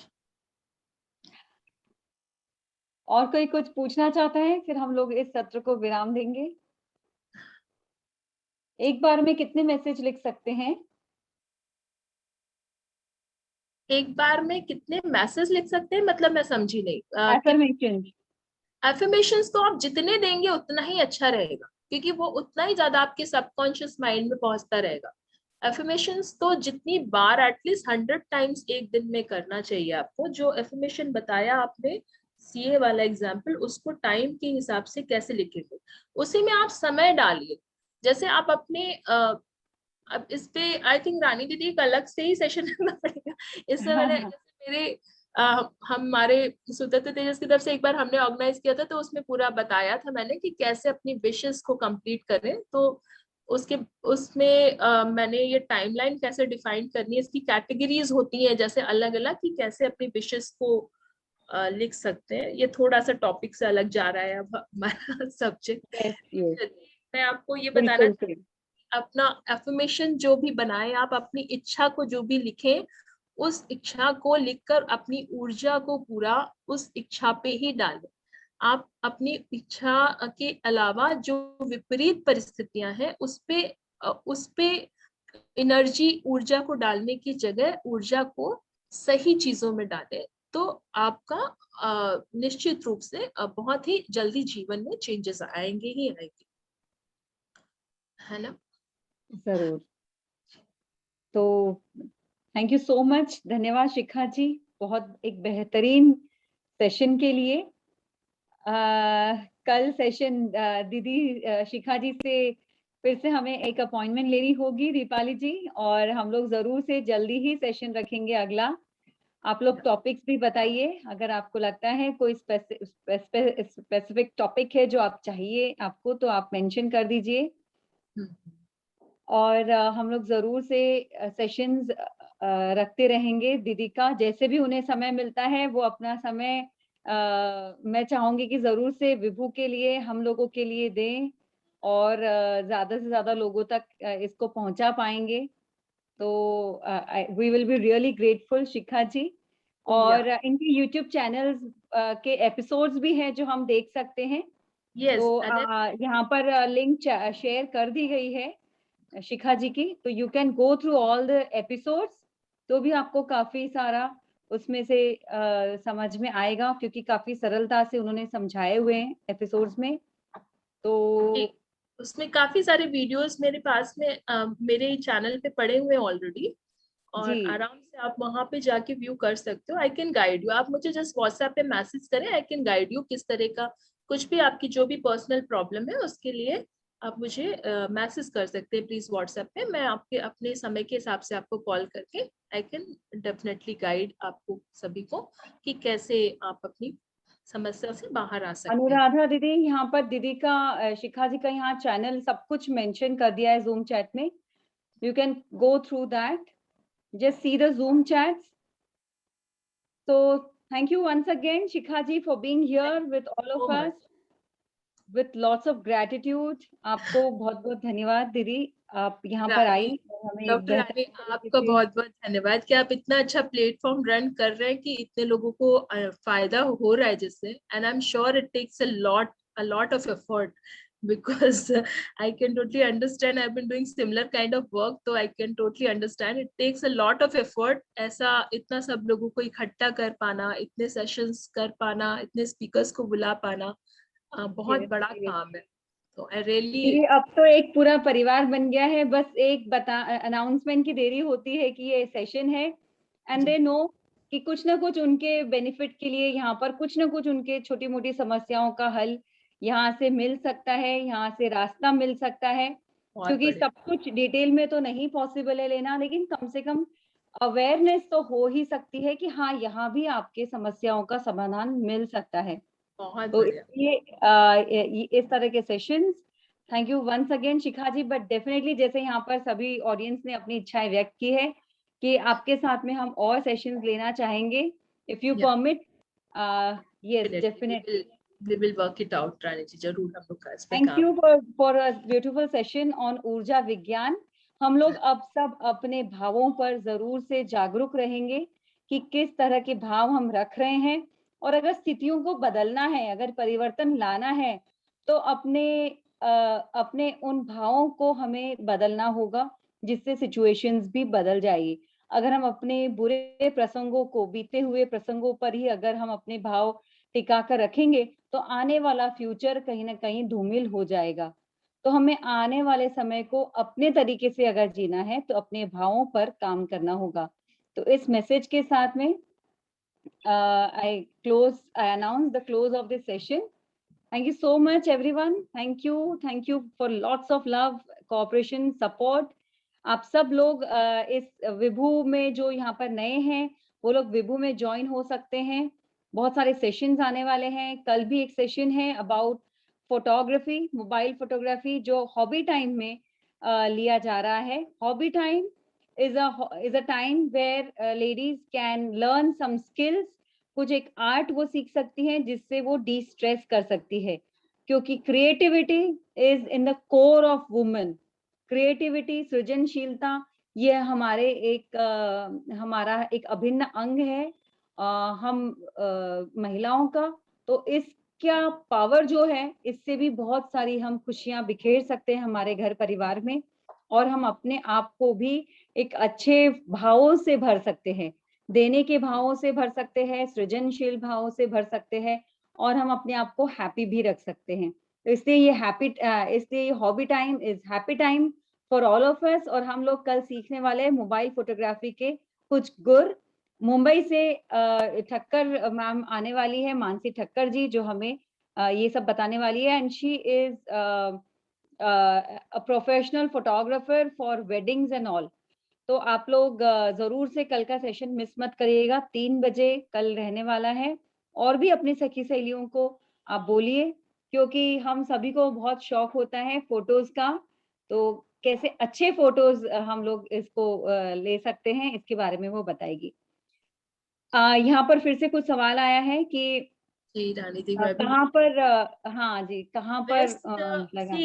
और कोई कुछ पूछना चाहता है? फिर हम लोग इस सत्र को विराम देंगे। एक बार में कितने मैसेज लिख सकते हैं? एक बार में कितने मैसेज लिख सकते हैं, मतलब मैं समझी नहीं। एफर्मेशंस तो आप जितने देंगे उतना ही अच्छा रहेगा, क्योंकि वो उतना ही ज्यादा आपके सबकॉन्शियस माइंड में पहुंचता रहेगा। एफर्मेशंस तो जितनी बार, एटलीस्ट 100 टाइम्स एक दिन में करना चाहिए आपको। जो एफर्मेशन बताया आपने, सीए वाला एग्जाम्पल, उसको टाइम के हिसाब से कैसे लिखेंगे, उसी में आप समय डालिए। जैसे आप अपने अब इस पे आई थिंक रानी दीदी एक अलग से ही सेशन करना पड़ेगा। इससे मैंने जैसे मेरे हमारे सुदत्त तेजस की तरफ से एक बार हमने ऑर्गेनाइज किया था, तो उसमें पूरा बताया था मैंने कि कैसे अपनी विशेस को कंप्लीट करें। तो उसमें मैंने ये टाइमलाइन कैसे डिफाइन करनी है, इसकी कैटेगरीज होती हैं जैसे अलग अलग, कि कैसे अपनी विशेस को लिख सकते हैं। ये थोड़ा सा टॉपिक से अलग जा रहा है अब हमारा सब्जेक्ट। मैं आपको ये बताना, अपना एफर्मेशन जो भी बनाए, आप अपनी इच्छा को जो भी लिखें, उस इच्छा को लिखकर अपनी ऊर्जा को पूरा उस इच्छा पे ही डालें। आप अपनी इच्छा के अलावा जो विपरीत परिस्थितियां हैं उस पे एनर्जी, ऊर्जा को डालने की जगह ऊर्जा को सही चीजों में डालें, तो आपका निश्चित रूप से बहुत ही जल्दी जीवन में चेंजेस आएंगे ही आएंगे, है ना? जरूर। तो थैंक यू सो मच, धन्यवाद शिखा जी, बहुत एक बेहतरीन सेशन के लिए। कल सेशन दीदी शिखा जी से फिर से हमें एक अपॉइंटमेंट लेनी होगी, दीपाली जी, और हम लोग जरूर से जल्दी ही सेशन रखेंगे अगला। आप लोग टॉपिक्स भी बताइए, अगर आपको लगता है कोई स्पेसिफिक टॉपिक है जो आप चाहिए आपको, तो आप मेंशन कर दीजिए। और हम लोग जरूर से सेशंस रखते रहेंगे दीदी का, जैसे भी उन्हें समय मिलता है वो अपना समय मैं चाहूंगी कि जरूर से विभू के लिए, हम लोगों के लिए दें, और ज्यादा से ज्यादा लोगों तक इसको पहुंचा पाएंगे तो we will be really grateful Shikha ji. और इनके यूट्यूब चैनल्स के एपिसोड्स भी हैं जो हम देख सकते हैं। तो यहाँ पर लिंक शेयर कर दी गई है शिखा जी की, तो you can go through all the episodes, तो भी आपको काफी सारा उसमें से समझ में आएगा, क्योंकि काफी सरलता से उन्होंने समझाए हुए हैं एपिसोड्स में। तो उसमें काफी सारे वीडियोस मेरे पास में मेरे चैनल पे पड़े हुए ऑलरेडी, और जी आराम से आप वहां पे जाके व्यू कर सकते हो। आई कैन गाइड यू, आप मुझे जस्ट व्हाट्सएप पे मैसेज करें, आई कैन गाइड यू किस तरह का, कुछ भी आपकी जो भी पर्सनल प्रॉब्लम है उसके लिए आप मुझे मैसेज कर सकते हैं प्लीज व्हाट्सएप पे। मैं आपके अपने समय के हिसाब से आपको कॉल करके आई कैन डेफिनेटली गाइड आपको सभी को कि कैसे आप अपनी समस्या से बाहर आ सकते हैं। अनुराधा दीदी, यहाँ पर दीदी का शिखा जी का यहाँ चैनल सब कुछ मेंशन कर दिया है जूम चैट में। You can go through that, just see the zoom chats. So thank you once again, Shikha ji, for being here with all of so us with lots of gratitude. आपको बहुत बहुत धन्यवाद दीदी, आप यहाँ पर आई रानी, और हमें एक डॉक्टर बेहतर रानी तरीके आपका से। बहुत बहुत धन्यवाद कि आप इतना अच्छा प्लेटफॉर्म रन कर रहे हैं कि इतने लोगों को फायदा हो रहा है जिससे। And I am sure it takes a lot of effort because I can totally understand. I've been doing similar kind of work, so I can totally understand. It takes a lot of effort. ऐसा इतना सब लोगों को इकट्ठा कर पाना, इतने sessions कर पाना, इतने स्पीकर्स को बुला पाना, बहुत बड़ा काम है। तो I really दीदी अब तो एक पूरा परिवार बन गया है, बस एक अनाउंसमेंट की देरी होती है कि ये सेशन है, एंड दे नो कि कुछ ना कुछ उनके बेनिफिट के लिए यहाँ पर कुछ ना कुछ उनके छोटी मोटी समस्याओं का हल यहाँ से मिल सकता है, यहाँ से रास्ता मिल सकता है। बहुत क्योंकि बढ़िया। सब कुछ डिटेल में तो नहीं पॉसिबल है लेना, लेकिन कम से कम अवेयरनेस तो हो ही सकती है कि हाँ यहाँ भी आपके समस्याओं का समाधान मिल सकता है। बहुत तो बढ़िया। इसलिए इस तरह के sessions, thank you once again Shikha ji. But definitely जैसे यहाँ पर सभी ऑडियंस ने अपनी इच्छाएं व्यक्त की है कि आपके साथ में हम और सेशंस लेना चाहेंगे, if you Yeah. Permit. Yes Definitely. Definitely. We will work it out, रानी जी, जरूर हम लोग इस पे थैंक काम। You for a beautiful session on ऊर्जा विज्ञान। हम लोग अब सब अपने भावों पर जरूर से जागरूक रहेंगे कि किस तरह के भाव हम रख रहे हैं, और अगर स्थितियों को बदलना है, अगर परिवर्तन लाना है, तो अपने उन भावों को हमें बदलना होगा, जिससे सिचुएशंस भी बदल जाएगी। अगर हम अपने बुरे प्रसंगों को, बीते हुए प्रसंगों पर ही अगर हम अपने भाव टिका कर रखेंगे, तो आने वाला फ्यूचर कहीं ना कहीं धूमिल हो जाएगा। तो हमें आने वाले समय को अपने तरीके से अगर जीना है, तो अपने भावों पर काम करना होगा। तो इस मैसेज के साथ में I announce the close of this session. Thank you so much, everyone. Thank you for lots of love, cooperation, support. आप सब लोग इस विभू में जो यहाँ पर नए हैं, वो लोग विभू में ज्वाइन हो सकते हैं। बहुत सारे सेशंस आने वाले हैं। कल भी एक सेशन है अबाउट फोटोग्राफी, मोबाइल फोटोग्राफी, जो हॉबी टाइम में लिया जा रहा है। Hobby time is a time where ladies can learn some skills. कुछ एक आर्ट वो सीख सकती हैं जिससे वो डी स्ट्रेस कर सकती है, क्योंकि creativity is in the core of women. Creativity, सृजनशीलता, ये हमारा एक अभिन्न अंग है हम महिलाओं का। तो इसका पावर जो है, इससे भी बहुत सारी हम खुशियां बिखेर सकते हैं हमारे घर परिवार में, और हम अपने आप को भी एक अच्छे भावों से भर सकते हैं, देने के भावों से भर सकते हैं, सृजनशील भावों से भर सकते हैं, और हम अपने आप को हैप्पी भी रख सकते हैं। तो इसलिए ये hobby time is happy time for all of us. और हम लोग कल सीखने वाले हैं मोबाइल फोटोग्राफी के कुछ गुर। मुंबई से ठक्कर मैम आने वाली है, मानसी ठक्कर जी, जो हमें ये सब बताने वाली है। And she is a professional photographer for weddings and all. तो आप लोग जरूर से कल का सेशन मिस मत करिएगा, 3 बजे कल रहने वाला है। और भी अपनी सखी सहेलियों को आप बोलिए, क्योंकि हम सभी को बहुत शौक होता है फोटोज का। तो कैसे अच्छे फोटोज हम लोग इसको ले सकते हैं, इसके बारे में वो बताएगी। यहाँ पर फिर से कुछ सवाल आया है कि जी रानी जी, कहाँ पर हाँ जी, कहाँ पर लगाना।